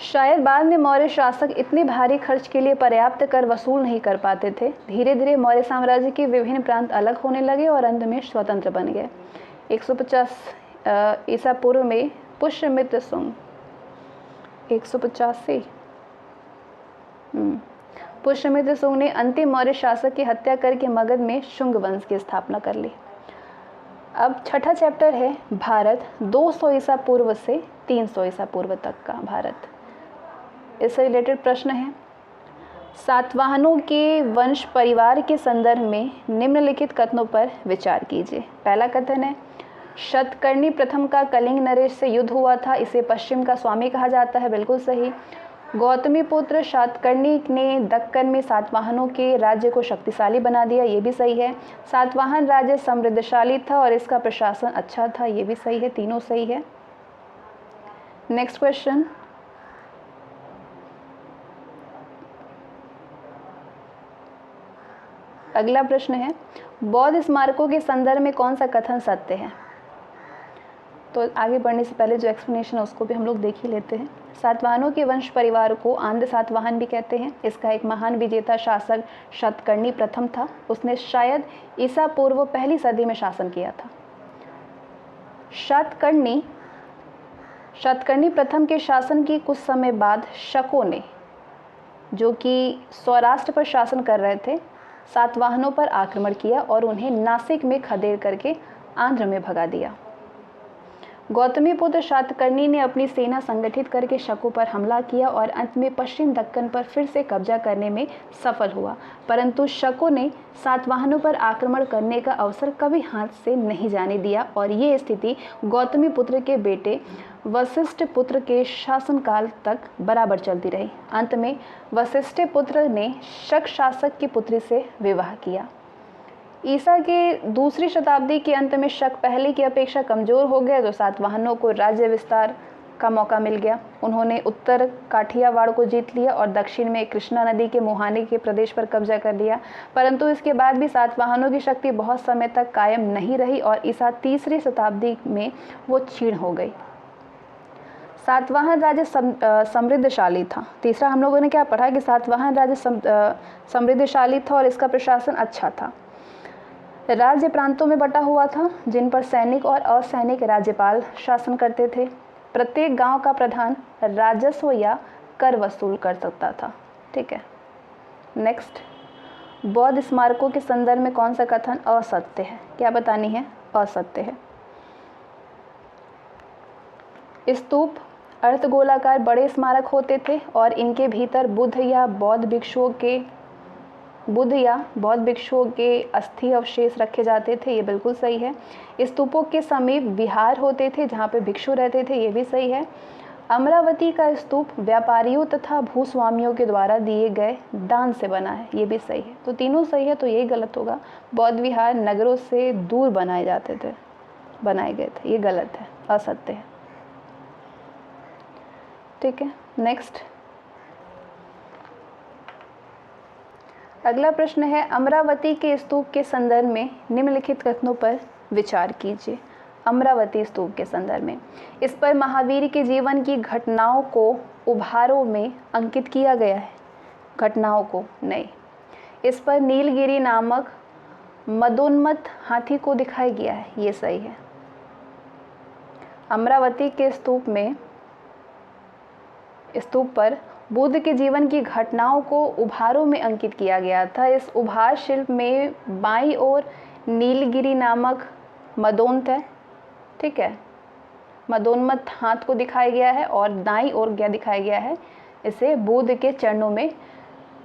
शायद बाद में मौर्य शासक इतने भारी खर्च के लिए पर्याप्त कर वसूल नहीं कर पाते थे। धीरे धीरे मौर्य साम्राज्य के विभिन्न प्रांत अलग होने लगे और अंत में स्वतंत्र बन गए। 150 ईसा पूर्व में पुष्यमित्र शुंग 150 से पुष्यमित्र शुंग ने अंतिम मौर्य शासक की हत्या करके मगध में शुंग वंश की स्थापना कर ली। अब छठा चैप्टर है भारत, 200 ईसा पूर्व से 300 ईसा पूर्व तक का भारत। इससे रिलेटेड प्रश्न है, सातवाहनों के वंश परिवार के संदर्भ में निम्नलिखित कथनों पर विचार कीजिए। पहला कथन है, शतकर्णी प्रथम का कलिंग नरेश से युद्ध हुआ था, इसे पश्चिम का स्वामी कहा जाता है। बिल्कुल सही। गौतमी पुत्र शातकर्णी ने दक्कन में सातवाहनों के राज्य को शक्तिशाली बना दिया। ये भी सही है। सातवाहन राज्य समृद्धशाली था और इसका प्रशासन अच्छा था। ये भी सही है, तीनों सही है। नेक्स्ट क्वेश्चन, अगला प्रश्न है, बौद्ध स्मारकों के संदर्भ में कौन सा कथन सत्य है? तो आगे बढ़ने से पहले जो एक्सप्लेनेशन है उसको भी हम लोग देख ही लेते हैं। सातवाहनों के वंश परिवार को आंध्र सातवाहन भी कहते हैं। इसका एक महान विजेता शासक शतकर्णी प्रथम था। उसने शायद ईसा पूर्व पहली सदी में शासन किया था। शतकर्णी प्रथम के शासन की कुछ समय बाद शकों ने, जो कि सौराष्ट्र पर शासन कर रहे थे, सातवाहनों पर आक्रमण किया और उन्हें नासिक में खदेड़ करके आंध्र में भगा दिया। गौतमी पुत्र शातकर्णी ने अपनी सेना संगठित करके शकों पर हमला किया और अंत में पश्चिम दक्कन पर फिर से कब्जा करने में सफल हुआ, परंतु शकों ने सातवाहनों पर आक्रमण करने का अवसर कभी हाथ से नहीं जाने दिया और ये स्थिति गौतमी पुत्र के बेटे वशिष्ठ पुत्र के शासनकाल तक बराबर चलती रही। अंत में वशिष्ठ पुत्र ने शक शासक की पुत्री से विवाह किया। ईसा के दूसरी शताब्दी के अंत में शक पहले की अपेक्षा कमजोर हो गया, तो सातवाहनों को राज्य विस्तार का मौका मिल गया। उन्होंने उत्तर काठियावाड़ को जीत लिया और दक्षिण में कृष्णा नदी के मुहाने के प्रदेश पर कब्जा कर लिया, परंतु इसके बाद भी सातवाहनों की शक्ति बहुत समय तक कायम नहीं रही और ईसा तीसरी शताब्दी में वो क्षीण हो गई। सातवाहन राज्य समृद्धशाली था। तीसरा हम लोगों ने क्या पढ़ा कि सातवाहन राज्य समृद्धशाली था और इसका प्रशासन अच्छा था। राज्य प्रांतों में बटा हुआ था, जिन पर सैनिक और असैनिक राज्यपाल शासन करते थे। प्रत्येक गांव का प्रधान राजस्व या कर वसूल कर सकता था। ठीक है। नेक्स्ट, बौद्ध स्मारकों के संदर्भ में कौन सा कथन असत्य है? क्या बतानी है? असत्य है। स्तूप अर्धगोलाकार बड़े स्मारक होते थे और इनके भीतर बुद्ध या बौद्ध भिक्षुओं के अस्थि अवशेष रखे जाते थे, ये बिल्कुल सही है। स्तूपों के समीप विहार होते थे जहाँ पे भिक्षु रहते थे, ये भी सही है। अमरावती का स्तूप व्यापारियों तथा भूस्वामियों के द्वारा दिए गए दान से बना है, ये भी सही है। तो तीनों सही है, तो यही गलत होगा। बौद्ध विहार नगरों से दूर बनाए गए थे, ये गलत है, असत्य है। ठीक है, नेक्स्ट अगला प्रश्न है, अमरावती के स्तूप के संदर्भ में निम्नलिखित कथनों पर विचार कीजिए। अमरावती स्तूप के संदर्भ में, इस पर महावीर के जीवन की घटनाओं को उभारों में अंकित किया गया है। घटनाओं को नहीं। इस पर नीलगिरी नामक मदोन्मत्त हाथी को दिखाया गया है, ये सही है। अमरावती के स्तूप पर बुद्ध के जीवन की घटनाओं को उभारों में अंकित किया गया था। इस उभार शिल्प में बाईं ओर नीलगिरी नामक मदोन्मत्त है, ठीक है, मदोन्मत्त हाथ को दिखाया गया है, और दाईं ओर क्या दिखाया गया है, इसे बुद्ध के चरणों में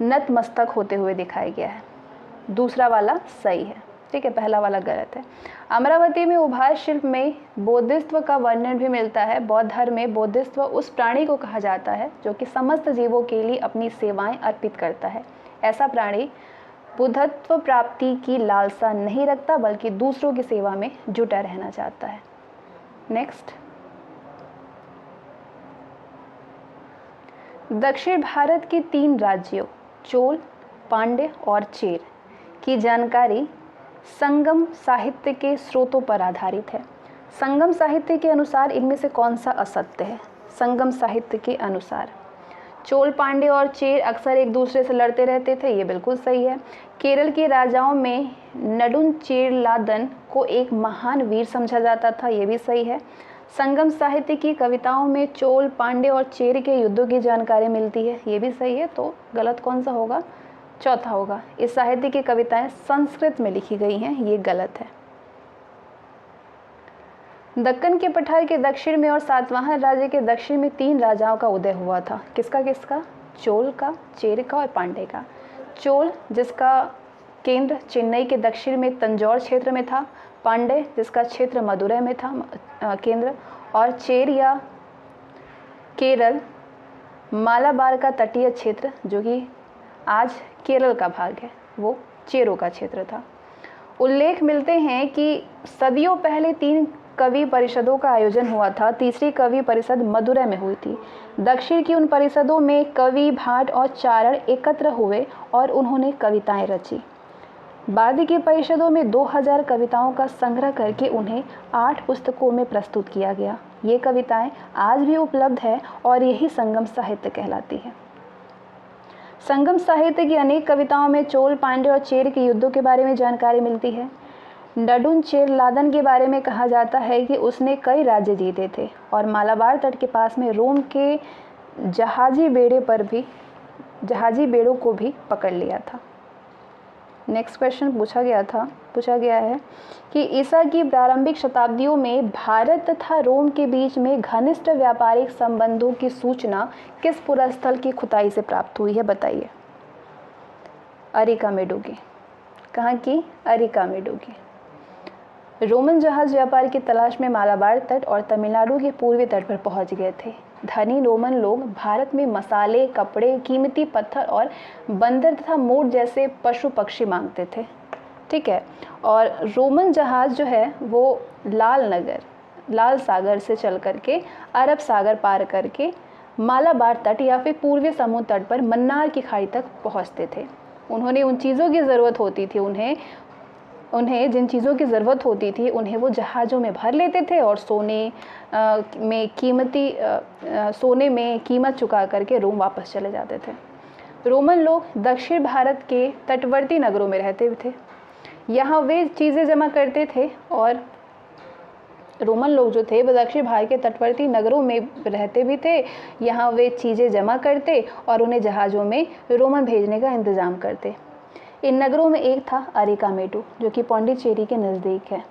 नतमस्तक होते हुए दिखाया गया है। दूसरा वाला सही है, ठीक है, पहला वाला गलत है। अमरावती में उभार शिल्प में बोधिसत्व का वर्णन भी मिलता है। बौद्ध धर्म में बोधिसत्व उस प्राणी को कहा जाता है जो कि समस्त जीवों के लिए अपनी सेवाएं अर्पित करता है। ऐसा प्राणी बुद्धत्व प्राप्ति की लालसा नहीं रखता, बल्कि दूसरों की सेवा में जुटा रहना चाहता है। नेक्स्ट, दक्षिण भारत के 3 राज्यों चोल, पांड्य और चेर की जानकारी संगम साहित्य के स्रोतों पर आधारित है। संगम साहित्य के अनुसार इनमें से कौन सा असत्य है? संगम साहित्य के अनुसार चोल, पांड्य और चेर अक्सर एक दूसरे से लड़ते रहते थे, ये बिल्कुल सही है। केरल के राजाओं में नेदुनचेरलादन को एक महान वीर समझा जाता था, ये भी सही है। संगम साहित्य की कविताओं में चोल, पांड्य और चेर के युद्धों की जानकारी मिलती है, ये भी सही है। तो गलत कौन सा होगा? चौथा होगा। इस साहित्य की कविताएं संस्कृत में लिखी गई हैं, ये गलत है। दक्कन के पठार के दक्षिण में और सातवाहन राज्य के दक्षिण में 3 राजाओं का उदय हुआ था। किसका किसका? चोल का, चेर का और पांड्य का। चोल जिसका केंद्र चेन्नई के दक्षिण में तंजौर क्षेत्र में था, पांड्य जिसका क्षेत्र मदुरै में था केंद्र, और चेर या केरल मालाबार का तटीय क्षेत्र जो कि आज केरल का भाग है, वो चेरों का क्षेत्र था। उल्लेख मिलते हैं कि सदियों पहले 3 कवि परिषदों का आयोजन हुआ था। तीसरी कवि परिषद मदुरै में हुई थी। दक्षिण की उन परिषदों में कवि, भाट और चारण एकत्र हुए और उन्होंने कविताएं रची। बाद की परिषदों में 2000 कविताओं का संग्रह करके उन्हें 8 पुस्तकों में प्रस्तुत किया गया। ये कविताएं आज भी उपलब्ध है और यही संगम साहित्य कहलाती है। संगम साहित्य की अनेक कविताओं में चोल, पांड्य और चेर के युद्धों के बारे में जानकारी मिलती है। नेदुनचेरलादन के बारे में कहा जाता है कि उसने कई राज्य जीते थे और मालाबार तट के पास में रोम के जहाजी बेड़ों को भी पकड़ लिया था। नेक्स्ट क्वेश्चन पूछा गया है कि ईसा की प्रारंभिक शताब्दियों में भारत तथा रोम के बीच में घनिष्ठ व्यापारिक संबंधों की सूचना किस पुरास्थल की खुदाई से प्राप्त हुई है? बताइए। अरिका मेडुगी। कहाँ की? अरिका मेडुगी। रोमन जहाज व्यापार की तलाश में मालाबार तट और तमिलनाडु के पूर्वी तट पर पहुंच गए थे। धनी रोमन लोग भारत में मसाले, कपड़े, कीमती पत्थर और बंदर तथा मोर जैसे पशु पक्षी मांगते थे, ठीक है। और रोमन जहाज जो है वो लाल सागर से चल करके अरब सागर पार करके मालाबार तट या फिर पूर्वी समुद्र तट पर मन्नार की खाड़ी तक पहुंचते थे। उन्होंने उन चीज़ों की ज़रूरत होती थी, उन्हें जिन चीज़ों की ज़रूरत होती थी उन्हें वो जहाज़ों में भर लेते थे और सोने में कीमत चुका करके रोम वापस चले जाते थे। रोमन लोग दक्षिण भारत के तटवर्ती नगरों में रहते थे। यहाँ वे चीज़ें जमा करते थे और रोमन लोग जो थे वो दक्षिण भारत के तटवर्ती नगरों में रहते भी थे। यहाँ वे चीज़ें जमा करते और उन्हें जहाज़ों में रोमन भेजने का इंतज़ाम करते। इन नगरों में एक था अरिकामेडु जो कि पौंडीचेरी के नज़दीक है,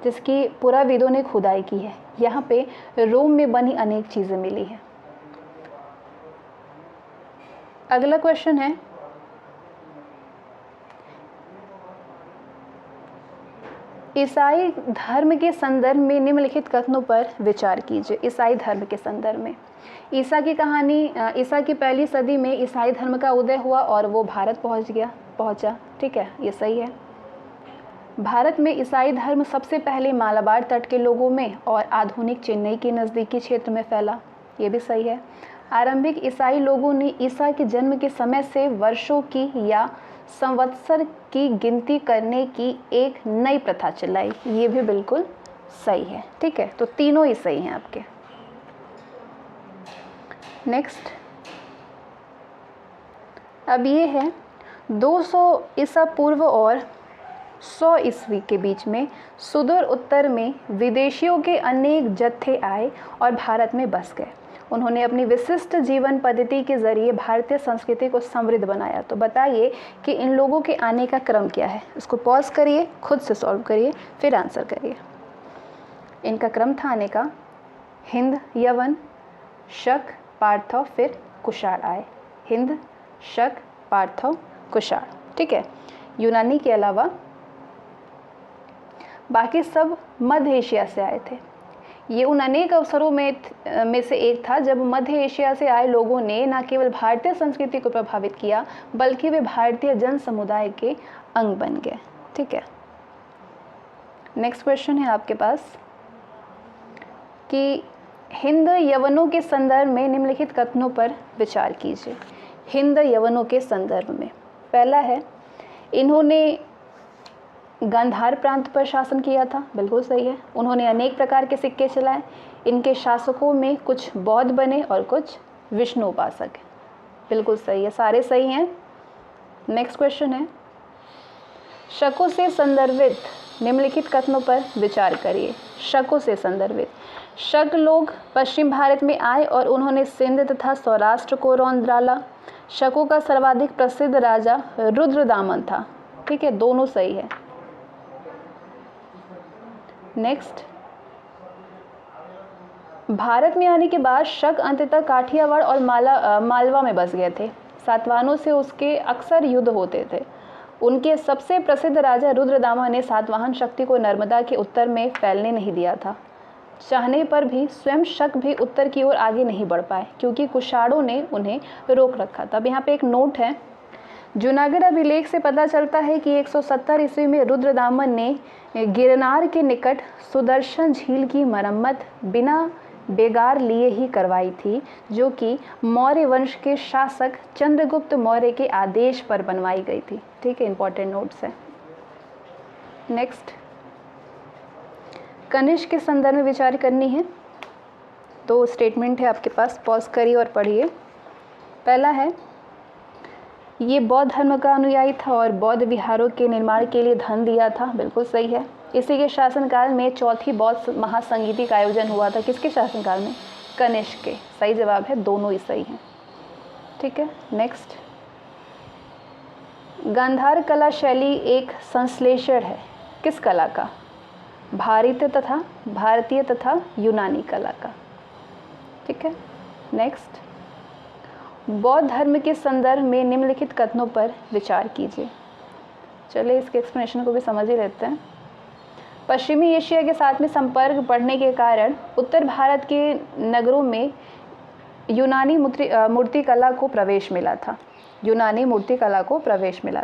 जिसकी पुराविदों ने खुदाई की है। यहाँ पे रोम में बनी अनेक चीज़ें मिली हैं। अगला क्वेश्चन है, ईसाई धर्म के संदर्भ में निम्नलिखित कथनों पर विचार कीजिए। ईसाई धर्म के संदर्भ में ईसा की कहानी, ईसा की पहली सदी में ईसाई धर्म का उदय हुआ और वो भारत पहुंचा। ठीक है, ये सही है। भारत में ईसाई धर्म सबसे पहले मालाबार तट के लोगों में और आधुनिक चेन्नई के नज़दीकी क्षेत्र में फैला, ये भी सही है। आरंभिक ईसाई लोगों ने ईसा के जन्म के समय से वर्षों की या संवत्सर की गिनती करने की एक नई प्रथा चलाई, ये भी बिल्कुल सही है। ठीक है, तो तीनों ही सही हैं आपके। नेक्स्ट, अब ये है 200 ईसा पूर्व और 100 ईस्वी के बीच में सुदूर उत्तर में विदेशियों के अनेक जत्थे आए और भारत में बस गए। उन्होंने अपनी विशिष्ट जीवन पद्धति के जरिए भारतीय संस्कृति को समृद्ध बनाया। तो बताइए कि इन लोगों के आने का क्रम क्या है। इसको पॉज करिए, खुद से सॉल्व करिए, फिर आंसर करिए। इनका क्रम था आने का, हिंद, यवन, शक, पार्थव, फिर कुषाण आए। हिंद, शक, पार्थव, कुषाण। ठीक है, यूनानी के अलावा बाकी सब मध्य एशिया से आए थे। ये उन अनेक अवसरों में से एक था जब मध्य एशिया से आए लोगों ने न केवल भारतीय संस्कृति को प्रभावित किया बल्कि वे भारतीय जन समुदाय के अंग बन गए। ठीक है, नेक्स्ट क्वेश्चन है आपके पास कि हिंद यवनों के संदर्भ में निम्नलिखित कथनों पर विचार कीजिए। हिंद यवनों के संदर्भ में पहला है, इन्होंने गांधार प्रांत पर शासन किया था, बिल्कुल सही है। उन्होंने अनेक प्रकार के सिक्के चलाए। इनके शासकों में कुछ बौद्ध बने और कुछ विष्णु उपासक, बिल्कुल सही है, सारे सही हैं। नेक्स्ट क्वेश्चन है, शकों से संदर्भित निम्नलिखित कथनों पर विचार करिए। शकों से संदर्भित, शक लोग पश्चिम भारत में आए और उन्होंने सिंध तथा सौराष्ट्र को रौंद डाला। शकों का सर्वाधिक प्रसिद्ध राजा रुद्रदामन था। ठीक है, दोनों सही है। नेक्स्ट, भारत में आने के बाद शक अंततः काठियावाड़ और मालवा में बस गए थे। सातवाहनों से उसके अक्सर युद्ध होते थे। उनके सबसे प्रसिद्ध राजा रुद्रदामन ने सातवाहन शक्ति को नर्मदा के उत्तर में फैलने नहीं दिया था। चाहने पर भी स्वयं शक भी उत्तर की ओर आगे नहीं बढ़ पाए क्योंकि कुषाणों ने उन्हें रोक रखा था। अब यहाँ पे एक नोट है, जूनागढ़ अभिलेख से पता चलता है कि 170 ईस्वी में रुद्रदामन ने गिरनार के निकट सुदर्शन झील की मरम्मत बिना बेगार लिए ही करवाई थी, जो कि मौर्य वंश के शासक चंद्रगुप्त मौर्य के आदेश पर बनवाई गई थी। ठीक है, इंपॉर्टेंट नोट्स है। नेक्स्ट, कनिष्क के संदर्भ में विचार करनी है। दो स्टेटमेंट है आपके पास, पॉज करिए और पढ़िए। पहला है, ये बौद्ध धर्म का अनुयायी था और बौद्ध विहारों के निर्माण के लिए धन दिया था, बिल्कुल सही है। इसी के शासनकाल में चौथी बौद्ध महासंगीति का आयोजन हुआ था। किसके शासनकाल में? कनिष्क के। सही जवाब है, दोनों ही सही हैं। ठीक है, नेक्स्ट, गांधार कला शैली एक संश्लेषण है किस कला का? भारतीय तथा यूनानी कला का। ठीक है, नेक्स्ट, बौद्ध धर्म के संदर्भ में निम्नलिखित कथनों पर विचार कीजिए। चलिए इसके एक्सप्लेनेशन को भी समझ ही लेते हैं। पश्चिमी एशिया के साथ में संपर्क बढ़ने के कारण उत्तर भारत के नगरों में यूनानी मूर्तिकला को प्रवेश मिला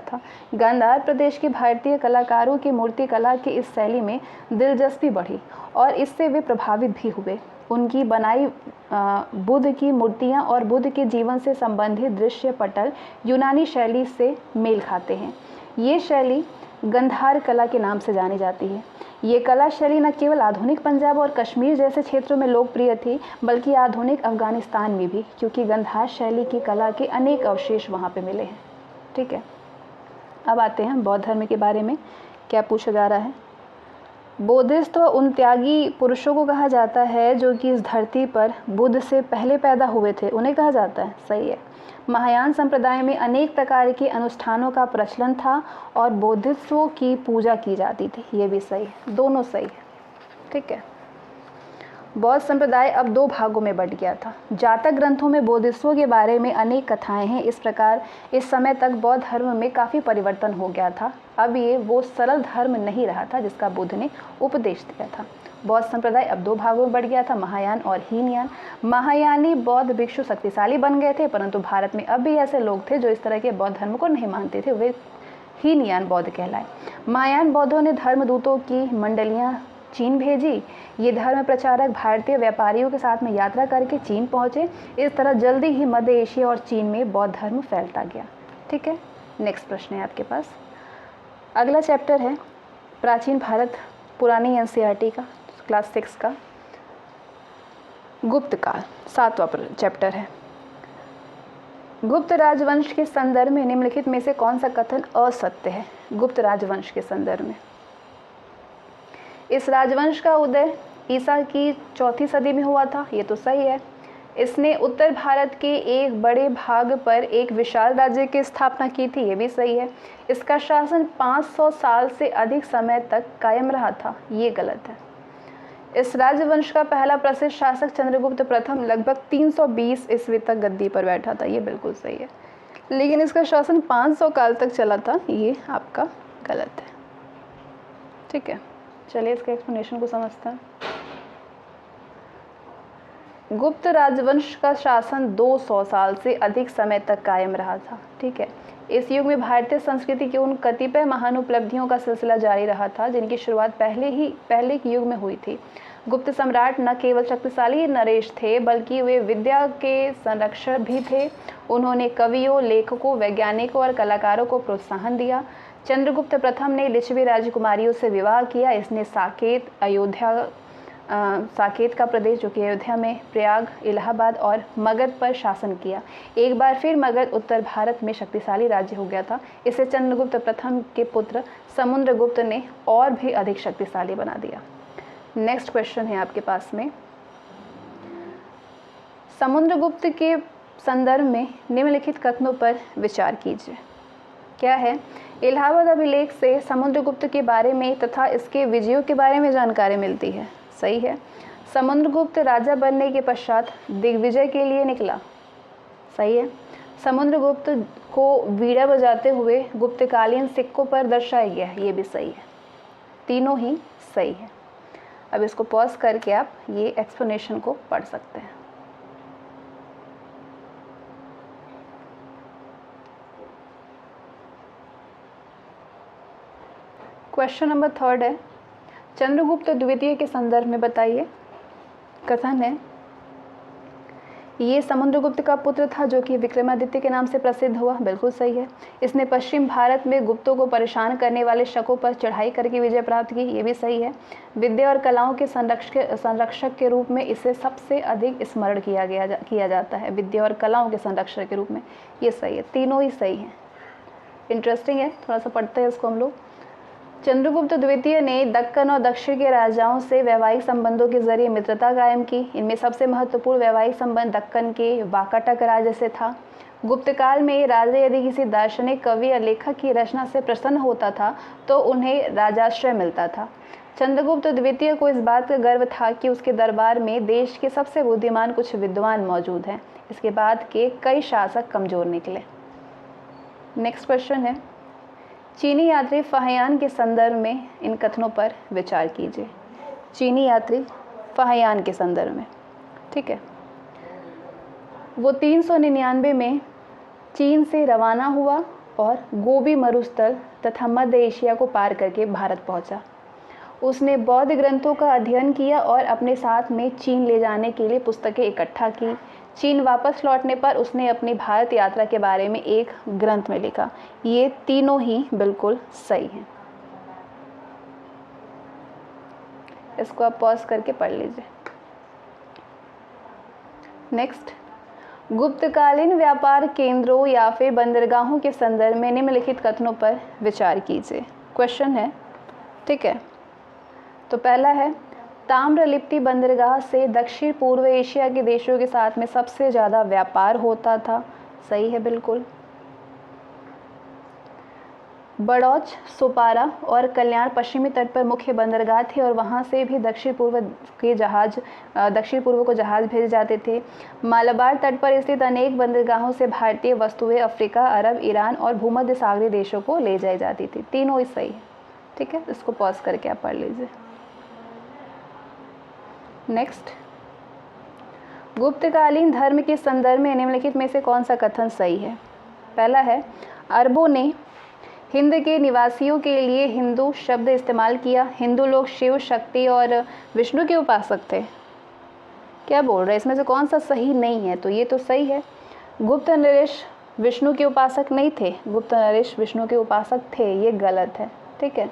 था। गांधार प्रदेश के भारतीय कलाकारों की मूर्तिकला की इस शैली में दिलचस्पी बढ़ी और इससे वे प्रभावित भी हुए। उनकी बनाई बुद्ध की मूर्तियाँ और बुद्ध के जीवन से संबंधित दृश्य पटल यूनानी शैली से मेल खाते हैं। ये शैली गांधार कला के नाम से जानी जाती है। ये कला शैली न केवल आधुनिक पंजाब और कश्मीर जैसे क्षेत्रों में लोकप्रिय थी बल्कि आधुनिक अफगानिस्तान में भी, क्योंकि गांधार शैली की कला के अनेक अवशेष वहाँ पे मिले हैं। ठीक है, अब आते हैं बौद्ध धर्म के बारे में। क्या पूछा जा रहा है? बौद्धिस्ट उन त्यागी पुरुषों को कहा जाता है जो कि इस धरती पर बुद्ध से पहले पैदा हुए थे, उन्हें कहा जाता है। सही है। महायान संप्रदाय में अनेक प्रकार के अनुष्ठानों का प्रचलन था और बौद्धिस्टों की पूजा की जाती थी। ये भी सही है, दोनों सही है। ठीक है, बौद्ध संप्रदाय अब दो भागों में बंट गया था। जातक ग्रंथों में बोधिसत्वों के बारे में अनेक कथाएं हैं। इस प्रकार इस समय तक बौद्ध धर्म में काफ़ी परिवर्तन हो गया था। अब ये वो सरल धर्म नहीं रहा था जिसका बुद्ध ने उपदेश दिया था। बौद्ध संप्रदाय अब दो भागों में बढ़ गया था, महायान और हीनयान। महायानी बौद्ध भिक्षु शक्तिशाली बन गए थे, परंतु भारत में अब भी ऐसे लोग थे जो इस तरह के बौद्ध धर्म को नहीं मानते थे, वे हीनयान बौद्ध कहलाए। महायान बौद्धों ने धर्मदूतों की मंडलियां चीन भेजी। ये धर्म प्रचारक भारतीय व्यापारियों के साथ में यात्रा करके चीन पहुंचे। इस तरह जल्दी ही मध्य एशिया और चीन में बौद्ध धर्म फैलता गया। ठीक है, नेक्स्ट प्रश्न है आपके पास। अगला चैप्टर है प्राचीन भारत, पुरानी एनसीईआरटी का क्लास 6 का गुप्त काल, 7वां चैप्टर है। गुप्त राजवंश के संदर्भ में निम्नलिखित में से कौन सा कथन असत्य है? गुप्त राजवंश के संदर्भ में, इस राजवंश का उदय ईसा की 4वीं सदी में हुआ था, ये तो सही है। इसने उत्तर भारत के एक बड़े भाग पर एक विशाल राज्य की स्थापना की थी, ये भी सही है। इसका शासन 500 साल से अधिक समय तक कायम रहा था, ये गलत है। इस राजवंश का पहला प्रसिद्ध शासक चंद्रगुप्त प्रथम लगभग 320 ईस्वी तक गद्दी पर बैठा था, ये बिल्कुल सही है। लेकिन इसका शासन 500 काल तक चला था, ये आपका गलत है। ठीक है, चलिए इसके एक्सप्लेनेशन को समझते हैं। गुप्त राजवंश का शासन 200 साल से अधिक समय तक कायम रहा था। ठीक है, इस युग में भारतीय संस्कृति की उन कतिपय महान उपलब्धियों का सिलसिला जारी रहा था जिनकी शुरुआत पहले के युग में हुई थी। गुप्त सम्राट न केवल शक्तिशाली नरेश थे बल्कि वे विद्या के संरक्षक भी थे। उन्होंने कवियों, लेखकों, वैज्ञानिकों और कलाकारों को प्रोत्साहन दिया। चंद्रगुप्त प्रथम ने लिच्छवी राजकुमारियों से विवाह किया। इसने साकेत का प्रदेश जो कि अयोध्या में, प्रयाग, इलाहाबाद और मगध पर शासन किया। एक बार फिर मगध उत्तर भारत में शक्तिशाली राज्य हो गया था। इसे चंद्रगुप्त प्रथम के पुत्र समुद्रगुप्त ने और भी अधिक शक्तिशाली बना दिया। नेक्स्ट क्वेश्चन है आपके पास में, समुद्रगुप्त के संदर्भ में निम्नलिखित कथनों पर विचार कीजिए। क्या है? इलाहाबाद अभिलेख से समुद्रगुप्त के बारे में तथा इसके विजयों के बारे में जानकारी मिलती है, सही है। समुद्रगुप्त राजा बनने के पश्चात दिग्विजय के लिए निकला, सही है। समुद्रगुप्त को वीणा बजाते हुए गुप्तकालीन सिक्कों पर दर्शाया गया है, ये भी सही है। तीनों ही सही है। अब इसको पॉज करके आप ये एक्सप्लेनेशन को पढ़ सकते हैं। क्वेश्चन नंबर 3 है, चंद्रगुप्त द्वितीय के संदर्भ में बताइए। कथन है, ये समुद्रगुप्त का पुत्र था जो कि विक्रमादित्य के नाम से प्रसिद्ध हुआ, बिल्कुल सही है। इसने पश्चिम भारत में गुप्तों को परेशान करने वाले शकों पर चढ़ाई करके विजय प्राप्त की, ये भी सही है। विद्या और कलाओं के संरक्षक के रूप में इसे सबसे अधिक स्मरण किया जाता है, विद्या और कलाओं के संरक्षक के रूप में, ये सही है। तीनों ही सही हैं। इंटरेस्टिंग है, थोड़ा सा पढ़ते हैं इसको हम लोग। चंद्रगुप्त द्वितीय ने दक्कन और दक्षिण के राजाओं से वैवाहिक संबंधों के जरिए मित्रता कायम की। इनमें सबसे महत्वपूर्ण वैवाहिक संबंध दक्कन के वाकाटक राज्य से था। गुप्त काल में राजा यदि किसी दार्शनिक, कवि या लेखक की रचना से प्रसन्न होता था तो उन्हें राजाश्रय मिलता था। चंद्रगुप्त द्वितीय को इस बात का गर्व था कि उसके दरबार में देश के सबसे बुद्धिमान कुछ विद्वान मौजूद हैं। इसके बाद के कई शासक कमजोर निकले। नेक्स्ट क्वेश्चन है, चीनी यात्री फाहियान के संदर्भ में इन कथनों पर विचार कीजिए। चीनी यात्री फाहियान के संदर्भ में, ठीक है। वो 399 में चीन से रवाना हुआ और गोबी मरुस्थल तथा मध्य एशिया को पार करके भारत पहुंचा। उसने बौद्ध ग्रंथों का अध्ययन किया और अपने साथ में चीन ले जाने के लिए पुस्तकें इकट्ठा की। चीन वापस लौटने पर उसने अपनी भारत यात्रा के बारे में एक ग्रंथ में लिखा। ये तीनों ही बिल्कुल सही हैं। इसको आप पॉज करके पढ़ लीजिए। नेक्स्ट, गुप्तकालीन व्यापार केंद्रों या फिर बंदरगाहों के संदर्भ में निम्नलिखित कथनों पर विचार कीजिए। क्वेश्चन है, ठीक है। तो पहला है, ताम्रलिप्ति बंदरगाह से दक्षिण पूर्व एशिया के देशों के साथ में सबसे ज़्यादा व्यापार होता था, सही है बिल्कुल। बड़ौच, सोपारा और कल्याण पश्चिमी तट पर मुख्य बंदरगाह थे और वहाँ से भी दक्षिण पूर्व को जहाज़ भेजे जाते थे। मालाबार तट पर स्थित अनेक बंदरगाहों से भारतीय वस्तुएं अफ्रीका, अरब, ईरान और भूमध्य सागरीय देशों को ले जाई जाती थी। तीनों ही सही है। ठीक है, इसको पॉज करके आप पढ़ लीजिए। नेक्स्ट, गुप्तकालीन धर्म के संदर्भ में निम्नलिखित में से कौन सा कथन सही है? पहला है, अरबों ने हिंद के निवासियों के लिए हिंदू शब्द इस्तेमाल किया। हिंदू लोग शिव, शक्ति और विष्णु के उपासक थे। क्या बोल रहे हैं? इसमें से कौन सा सही नहीं है? तो ये तो सही है। गुप्त नरेश विष्णु के उपासक नहीं थे। गुप्त नरेश विष्णु के उपासक थे, ये गलत है। ठीक है।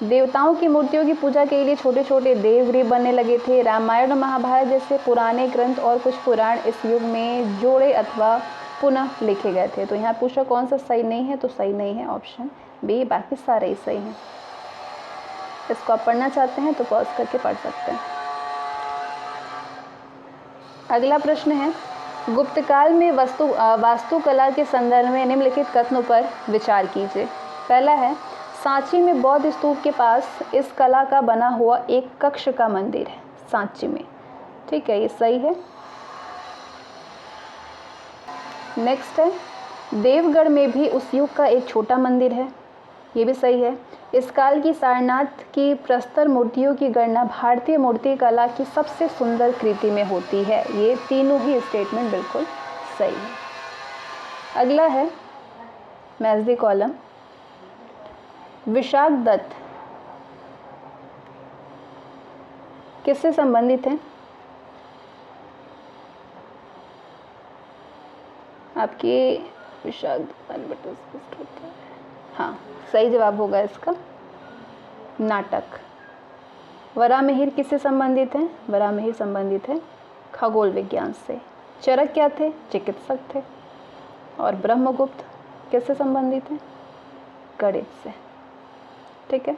देवताओं की मूर्तियों की पूजा के लिए छोटे छोटे देवगृह बनने लगे थे। रामायण और महाभारत जैसे पुराने ग्रंथ और कुछ पुराण इस युग में जोड़े अथवा पुनः लिखे गए थे। तो यहाँ पूछा कौन सा सही नहीं है, तो सही नहीं है ऑप्शन बी, बाकी सारे ही सही हैं। इसको आप पढ़ना चाहते हैं तो पॉज करके पढ़ सकते हैं। अगला प्रश्न है, गुप्तकाल में वास्तुकला के संदर्भ में निम्नलिखित कथनों पर विचार कीजिए। पहला है, सांची में बौद्ध स्तूप के पास इस कला का बना हुआ एक कक्ष का मंदिर है। सांची में, ठीक है, ये सही है। नेक्स्ट है, देवगढ़ में भी उस युग का एक छोटा मंदिर है। ये भी सही है। इस काल की सारनाथ की प्रस्तर मूर्तियों की गणना भारतीय मूर्ति कला की सबसे सुंदर कृति में होती है। ये तीनों ही स्टेटमेंट बिल्कुल सही है। अगला है match the column. Vishakh Dutt किससे संबंधित है? आपके विशाख हाँ, सही जवाब होगा इसका नाटक। वरामिहिर किससे संबंधित है? वरामिहिर संबंधित है खगोल विज्ञान से। चरक क्या थे? चिकित्सक थे। और ब्रह्मगुप्त किससे संबंधित है? गणित से। ठीक है।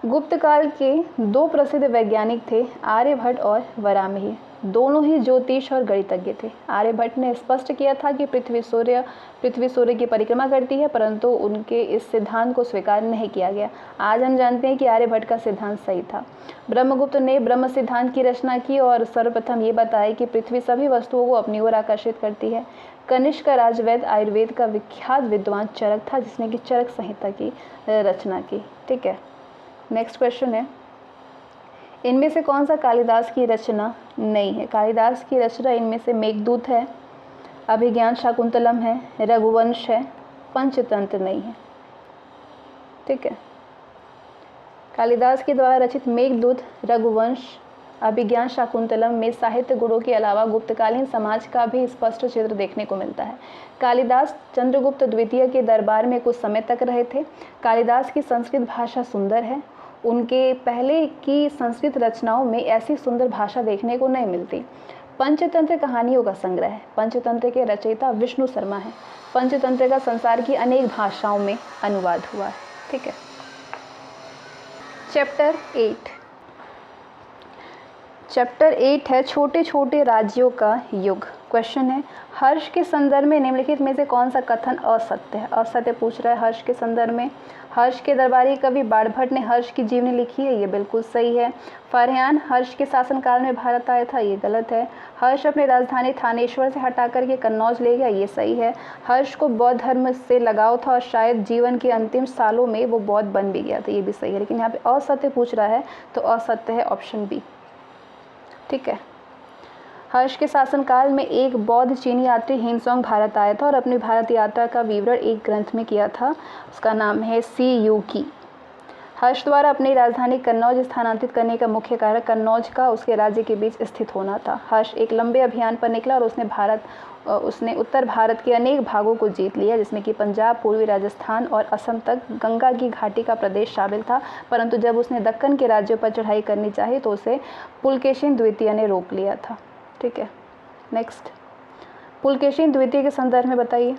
गुप्त काल के दो प्रसिद्ध वैज्ञानिक थे, आर्यभट्ट और वरामिहिर। दोनों ही ज्योतिष और गणितज्ञ थे। आर्यभट्ट ने स्पष्ट किया था कि पृथ्वी सूर्य की परिक्रमा करती है, परंतु उनके इस सिद्धांत को स्वीकार नहीं किया गया। आज हम जानते हैं कि आर्यभट्ट का सिद्धांत सही था। ब्रह्मगुप्त ने ब्रह्म सिद्धांत की रचना की और सर्वप्रथम ये बताया कि पृथ्वी सभी वस्तुओं को अपनी ओर आकर्षित करती है। कनिष्क का राजवैद्य आयुर्वेद का विख्यात विद्वान चरक था, जिसने कि चरक संहिता की रचना की। ठीक है। नेक्स्ट क्वेश्चन है, इनमें से कौन सा कालिदास की रचना नहीं है? कालिदास की रचना इनमें से मेघदूत है, अभिज्ञान शाकुंतलम है, रघुवंश है, पंचतंत्र नहीं है। ठीक है। कालिदास के द्वारा रचित मेघदूत, रघुवंश, अभिज्ञान शाकुंतलम में साहित्य गुणों के अलावा गुप्तकालीन समाज का भी स्पष्ट चित्र देखने को मिलता है। कालिदास चंद्रगुप्त द्वितीय के दरबार में कुछ समय तक रहे थे। कालिदास की संस्कृत भाषा सुंदर है। उनके पहले की संस्कृत रचनाओं में ऐसी सुंदर भाषा देखने को नहीं मिलती। पंचतंत्र कहानियों का संग्रह है। पंचतंत्र के रचयिता विष्णु शर्मा है। पंचतंत्र का संसार की अनेक भाषाओं में अनुवाद हुआ है। ठीक है। चैप्टर 8 है छोटे छोटे राज्यों का युग। क्वेश्चन है, हर्ष के संदर्भ में निम्नलिखित में से कौन सा कथन असत्य है? असत्य पूछ रहा है हर्ष के संदर्भ में। हर्ष के दरबारी कवि बाणभट्ट ने हर्ष की जीवनी लिखी है, ये बिल्कुल सही है। फरहान हर्ष के शासनकाल में भारत आया था, ये गलत है। हर्ष अपनी राजधानी थानेश्वर से हटा करके कन्नौज ले गया, ये सही है। हर्ष को बौद्ध धर्म से लगाव था और शायद जीवन के अंतिम सालों में वो बौद्ध बन भी गया था, ये भी सही है। लेकिन यहाँ पे असत्य पूछ रहा है तो असत्य है ऑप्शन बी। ठीक है। हर्ष के शासनकाल में एक बौद्ध चीनी यात्री हिमसोंग भारत आया था और अपनी भारत यात्रा का विवरण एक ग्रंथ में किया था, उसका नाम है सी यू की। हर्ष द्वारा अपनी राजधानी कन्नौज स्थानांतरित करने का मुख्य कारण कन्नौज का उसके राज्य के बीच स्थित होना था। हर्ष एक लंबे अभियान पर निकला और उसने उत्तर भारत के अनेक भागों को जीत लिया, जिसमें कि पंजाब, पूर्वी राजस्थान और असम तक गंगा की घाटी का प्रदेश शामिल था। परंतु जब उसने दक्कन के राज्यों पर चढ़ाई करनी चाहिए तो उसे पुलकेशिन द्वितीय ने रोक लिया था। ठीक है। नेक्स्ट, पुलकेशिन द्वितीय के संदर्भ में बताइए।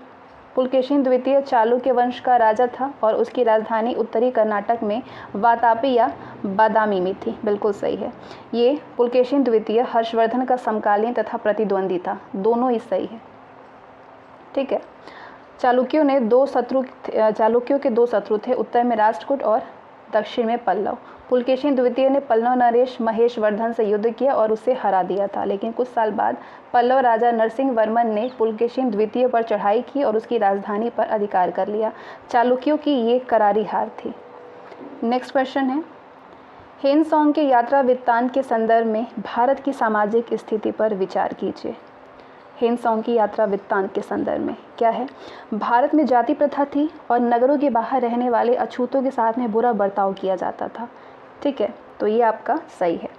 पुलकेशिन द्वितीय चालुक्य वंश का राजा था और उसकी राजधानी उत्तरी कर्नाटक में वातापी या बादामी में थी, बिल्कुल सही है। ये पुलकेशिन द्वितीय हर्षवर्धन का समकालीन तथा प्रतिद्वंदी था, दोनों ही सही है। ठीक है। चालुक्यों के दो शत्रु थे, उत्तर में राष्ट्रकूट और दक्षिण में पल्लव। पुलकेशिन द्वितीय ने पल्लव नरेश महेशवर्धन से युद्ध किया और उसे हरा दिया था, लेकिन कुछ साल बाद पल्लव राजा नरसिंह वर्मन ने पुलकेशिन द्वितीय पर चढ़ाई की और उसकी राजधानी पर अधिकार कर लिया। चालुक्यों की ये करारी हार थी। नेक्स्ट क्वेश्चन है, हेनसोंग के यात्रा वृत्तांत के संदर्भ में भारत की सामाजिक स्थिति पर विचार कीजिए। हेनसोंग की यात्रा वृत्तांत के संदर्भ में क्या है? भारत में जाति प्रथा थी और नगरों के बाहर रहने वाले अछूतों के साथ में बुरा बर्ताव किया जाता था। ठीक है, तो ये आपका सही है।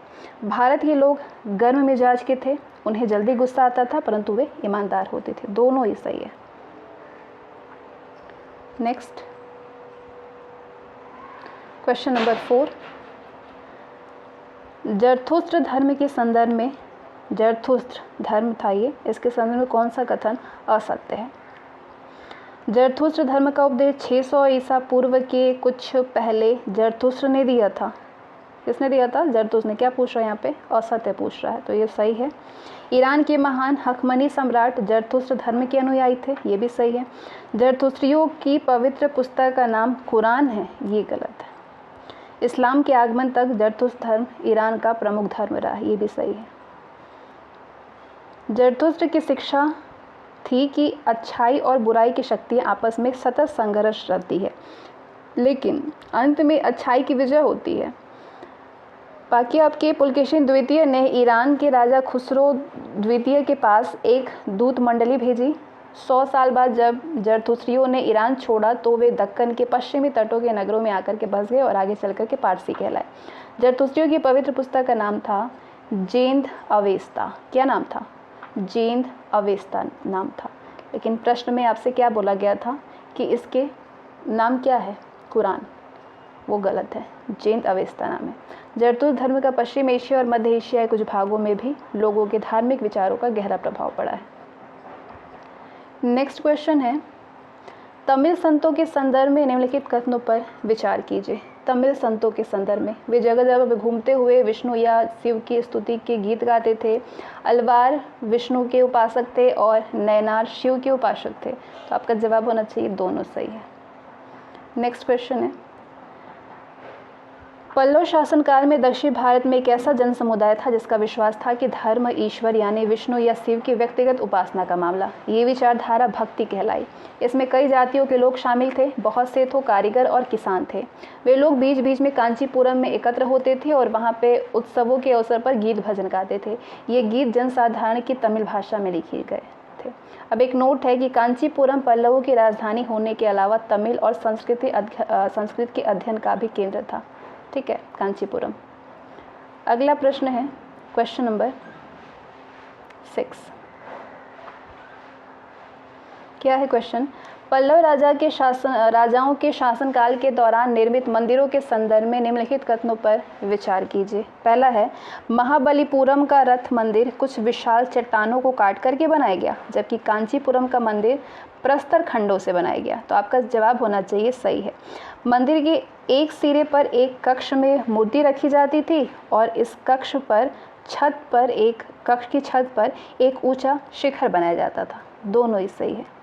भारत के लोग गर्म मिजाज के थे, उन्हें जल्दी गुस्सा आता था, परंतु वे ईमानदार होते थे। दोनों ही सही है। नेक्स्ट क्वेश्चन नंबर 4, जरथुस्त्र धर्म के संदर्भ में, जरथुस्त्र धर्म था ये, इसके संदर्भ में कौन सा कथन असत्य है? जरथुस्त्र धर्म का उपदेश 600 ईसा पूर्व के कुछ पहले जरथुस्त्र ने दिया था। किसने दिया था? जरथुस्त्र ने। क्या पूछ रहा है यहाँ पे? असत्य पूछ रहा है, तो ये सही है। ईरान के महान हखमनी सम्राट जरथुस्त्र धर्म के अनुयायी थे, ये भी सही है। जरथुस्त्रियों की पवित्र पुस्तक का नाम कुरान है, ये गलत है। इस्लाम के आगमन तक जरथुस्त्र धर्म ईरान का प्रमुख धर्म रहा, ये भी सही है। जरथुस्त्र की शिक्षा थी कि अच्छाई और बुराई की शक्तियाँ आपस में सतत संघर्ष रहती है, लेकिन अंत में अच्छाई की विजय होती है। बाकी आपके पुलकेशिन द्वितीय ने ईरान के राजा खुसरो द्वितीय के पास एक दूत मंडली भेजी। 100 साल बाद जब जरथुस्त्रियों ने ईरान छोड़ा तो वे दक्कन के पश्चिमी तटों के नगरों में आकर के बस गए और आगे चल कर के पारसी कहलाए। जरथुस्त्रियों की पवित्र पुस्तक का नाम था जेंद अवेस्ता। क्या नाम था? जेंद अवेस्ता नाम था। लेकिन प्रश्न में आपसे क्या बोला गया था कि इसके नाम क्या है? कुरान। वो गलत है, जेंद अवेस्ता नाम है। जरथुस्त्र धर्म का पश्चिम एशिया और मध्य एशिया के कुछ भागों में भी लोगों के धार्मिक विचारों का गहरा प्रभाव पड़ा है। नेक्स्ट क्वेश्चन है, तमिल संतों के संदर्भ में निम्नलिखित कथनों पर विचार कीजिए। तमिल संतों के संदर्भ में, वे जगह जगह घूमते हुए विष्णु या शिव की स्तुति के गीत गाते थे। अलवार विष्णु के उपासक थे और नयनार शिव के उपासक थे। तो आपका जवाब होना चाहिए दोनों सही है। नेक्स्ट क्वेश्चन है, पल्लव शासनकाल में दक्षिण भारत में एक ऐसा जन समुदाय था जिसका विश्वास था कि धर्म ईश्वर यानी विष्णु या शिव की व्यक्तिगत उपासना का मामला। ये विचारधारा भक्ति कहलाई। इसमें कई जातियों के लोग शामिल थे, बहुत से तो कारीगर और किसान थे। वे लोग बीच बीच में कांचीपुरम में एकत्र होते थे और वहाँ पे उत्सवों के अवसर पर गीत भजन गाते थे। ये गीत जनसाधारण की तमिल भाषा में लिखे गए थे। अब एक नोट है कि कांचीपुरम पल्लवों की राजधानी होने के अलावा तमिल और संस्कृत के अध्ययन का भी केंद्र था। ठीक है, कांचीपुरम। अगला प्रश्न है क्वेश्चन नंबर 6। क्या है क्वेश्चन? पल्लव राजाओं के शासनकाल के दौरान निर्मित मंदिरों के संदर्भ में निम्नलिखित कथनों पर विचार कीजिए। पहला है, महाबलीपुरम का रथ मंदिर कुछ विशाल चट्टानों को काट करके बनाया गया, जबकि कांचीपुरम का मंदिर प्रस्तर खंडों से बनाया गया। तो आपका जवाब होना चाहिए सही है। मंदिर के एक सिरे पर एक कक्ष में मूर्ति रखी जाती थी और इस कक्ष की छत पर एक ऊंचा शिखर बनाया जाता था। दोनों ही सही है।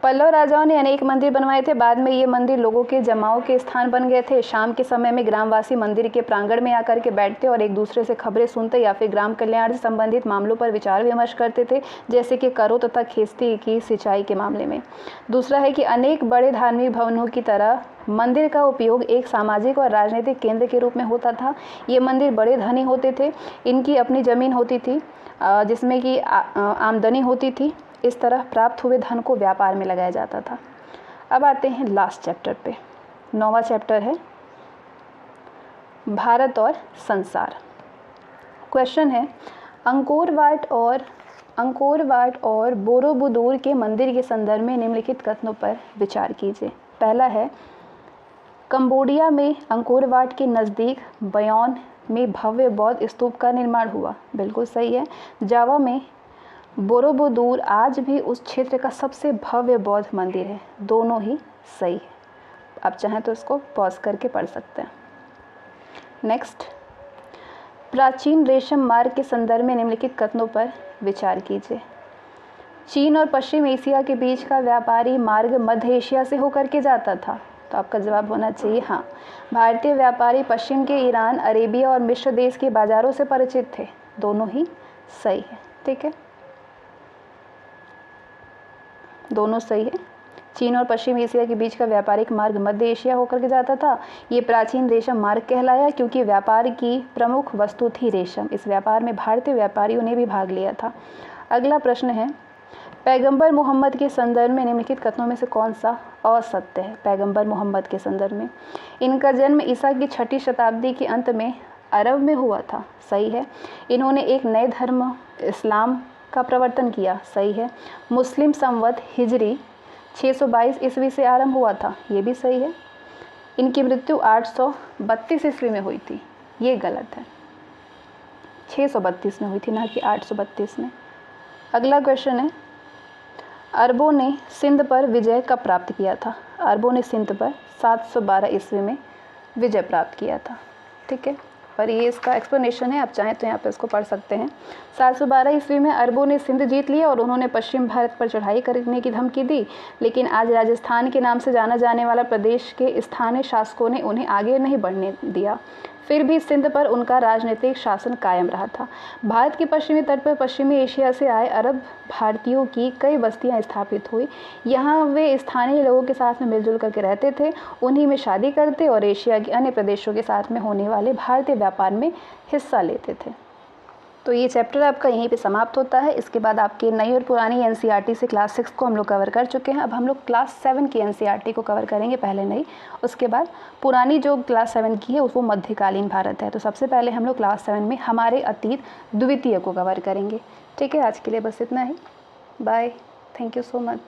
पल्लव राजाओं ने अनेक मंदिर बनवाए थे। बाद में ये मंदिर लोगों के जमाव के स्थान बन गए थे। शाम के समय में ग्रामवासी मंदिर के प्रांगण में आकर के बैठते और एक दूसरे से खबरें सुनते या फिर ग्राम कल्याण से संबंधित मामलों पर विचार विमर्श करते थे, जैसे कि करों तथा खेती की सिंचाई के मामले में। दूसरा है कि अनेक बड़े धार्मिक भवनों की तरह मंदिर का उपयोग एक सामाजिक और राजनीतिक केंद्र के रूप में होता था। ये मंदिर बड़े धनी होते थे, इनकी अपनी ज़मीन होती थी जिसमें कि आमदनी होती थी। इस तरह प्राप्त हुए धन को व्यापार में लगाया जाता था। अब आते हैं लास्ट चैप्टर पे। 9वां चैप्टर है भारत और संसार। क्वेश्चन है, अंकोर वाट और बोरोबुदूर के मंदिर के संदर्भ में निम्नलिखित कथनों पर विचार कीजिए। पहला है, कंबोडिया में अंकोर वाट के नज़दीक बयान में भव्य बौद्ध स्तूप का निर्माण हुआ। बिल्कुल सही है। जावा में बोरोबुदूर आज भी उस क्षेत्र का सबसे भव्य बौद्ध मंदिर है। दोनों ही सही है। आप चाहें तो इसको पॉज करके पढ़ सकते हैं। नेक्स्ट, प्राचीन रेशम मार्ग के संदर्भ में निम्नलिखित कथनों पर विचार कीजिए। चीन और पश्चिम एशिया के बीच का व्यापारी मार्ग मध्य एशिया से होकर के जाता था, तो आपका जवाब होना चाहिए हाँ। भारतीय व्यापारी पश्चिम के ईरान, अरेबिया और मिस्र देश के बाज़ारों से परिचित थे, दोनों ही सही है। ठीक है, दोनों सही है। चीन और पश्चिम एशिया के बीच का व्यापारिक मार्ग मध्य एशिया होकर के जाता था। ये प्राचीन रेशम मार्ग कहलाया क्योंकि व्यापार की प्रमुख वस्तु थी रेशम। इस व्यापार में भारतीय व्यापारियों ने भी भाग लिया था। अगला प्रश्न है, पैगंबर मोहम्मद के संदर्भ में निम्नलिखित कथनों में से कौन सा असत्य है? पैगंबर मोहम्मद के संदर्भ में, इनका जन्म ईसा की 6वीं शताब्दी के अंत में अरब में हुआ था, सही है। इन्होंने एक नए धर्म इस्लाम का प्रवर्तन किया, सही है। मुस्लिम संवत हिजरी 622 ईस्वी से आरंभ हुआ था, ये भी सही है। इनकी मृत्यु 832 ईस्वी में हुई थी, ये गलत है। 632 में हुई थी, ना कि 832 में। अगला क्वेश्चन है, अरबों ने सिंध पर विजय कब प्राप्त किया था? अरबों ने सिंध पर 712 ईस्वी में विजय प्राप्त किया था। ठीक है, और ये इसका एक्सप्लेनेशन है, आप चाहें तो यहाँ पे इसको पढ़ सकते हैं। 712 ईस्वी में अरबों ने सिंध जीत लिया और उन्होंने पश्चिम भारत पर चढ़ाई करने की धमकी दी, लेकिन आज राजस्थान के नाम से जाना जाने वाला प्रदेश के स्थानीय शासकों ने उन्हें आगे नहीं बढ़ने दिया। फिर भी सिंध पर उनका राजनीतिक शासन कायम रहा था। भारत के पश्चिमी तट पर पश्चिमी एशिया से आए अरब भारतीयों की कई बस्तियां स्थापित हुई। यहाँ वे स्थानीय लोगों के साथ में मिलजुल करके रहते थे, उन्हीं में शादी करते और एशिया के अन्य प्रदेशों के साथ में होने वाले भारतीय व्यापार में हिस्सा लेते थे। तो ये चैप्टर आपका यहीं पे समाप्त होता है। इसके बाद आपकी नई और पुरानी एनसीईआरटी से क्लास 6 को हम लोग कवर कर चुके हैं। अब हम लोग क्लास 7 की एनसीईआरटी को कवर करेंगे, पहले नई, उसके बाद पुरानी जो क्लास 7 की है वो मध्यकालीन भारत है। तो सबसे पहले हम लोग क्लास 7 में हमारे अतीत द्वितीय को कवर करेंगे। ठीक है, आज के लिए बस इतना ही। Bye, thank you so much.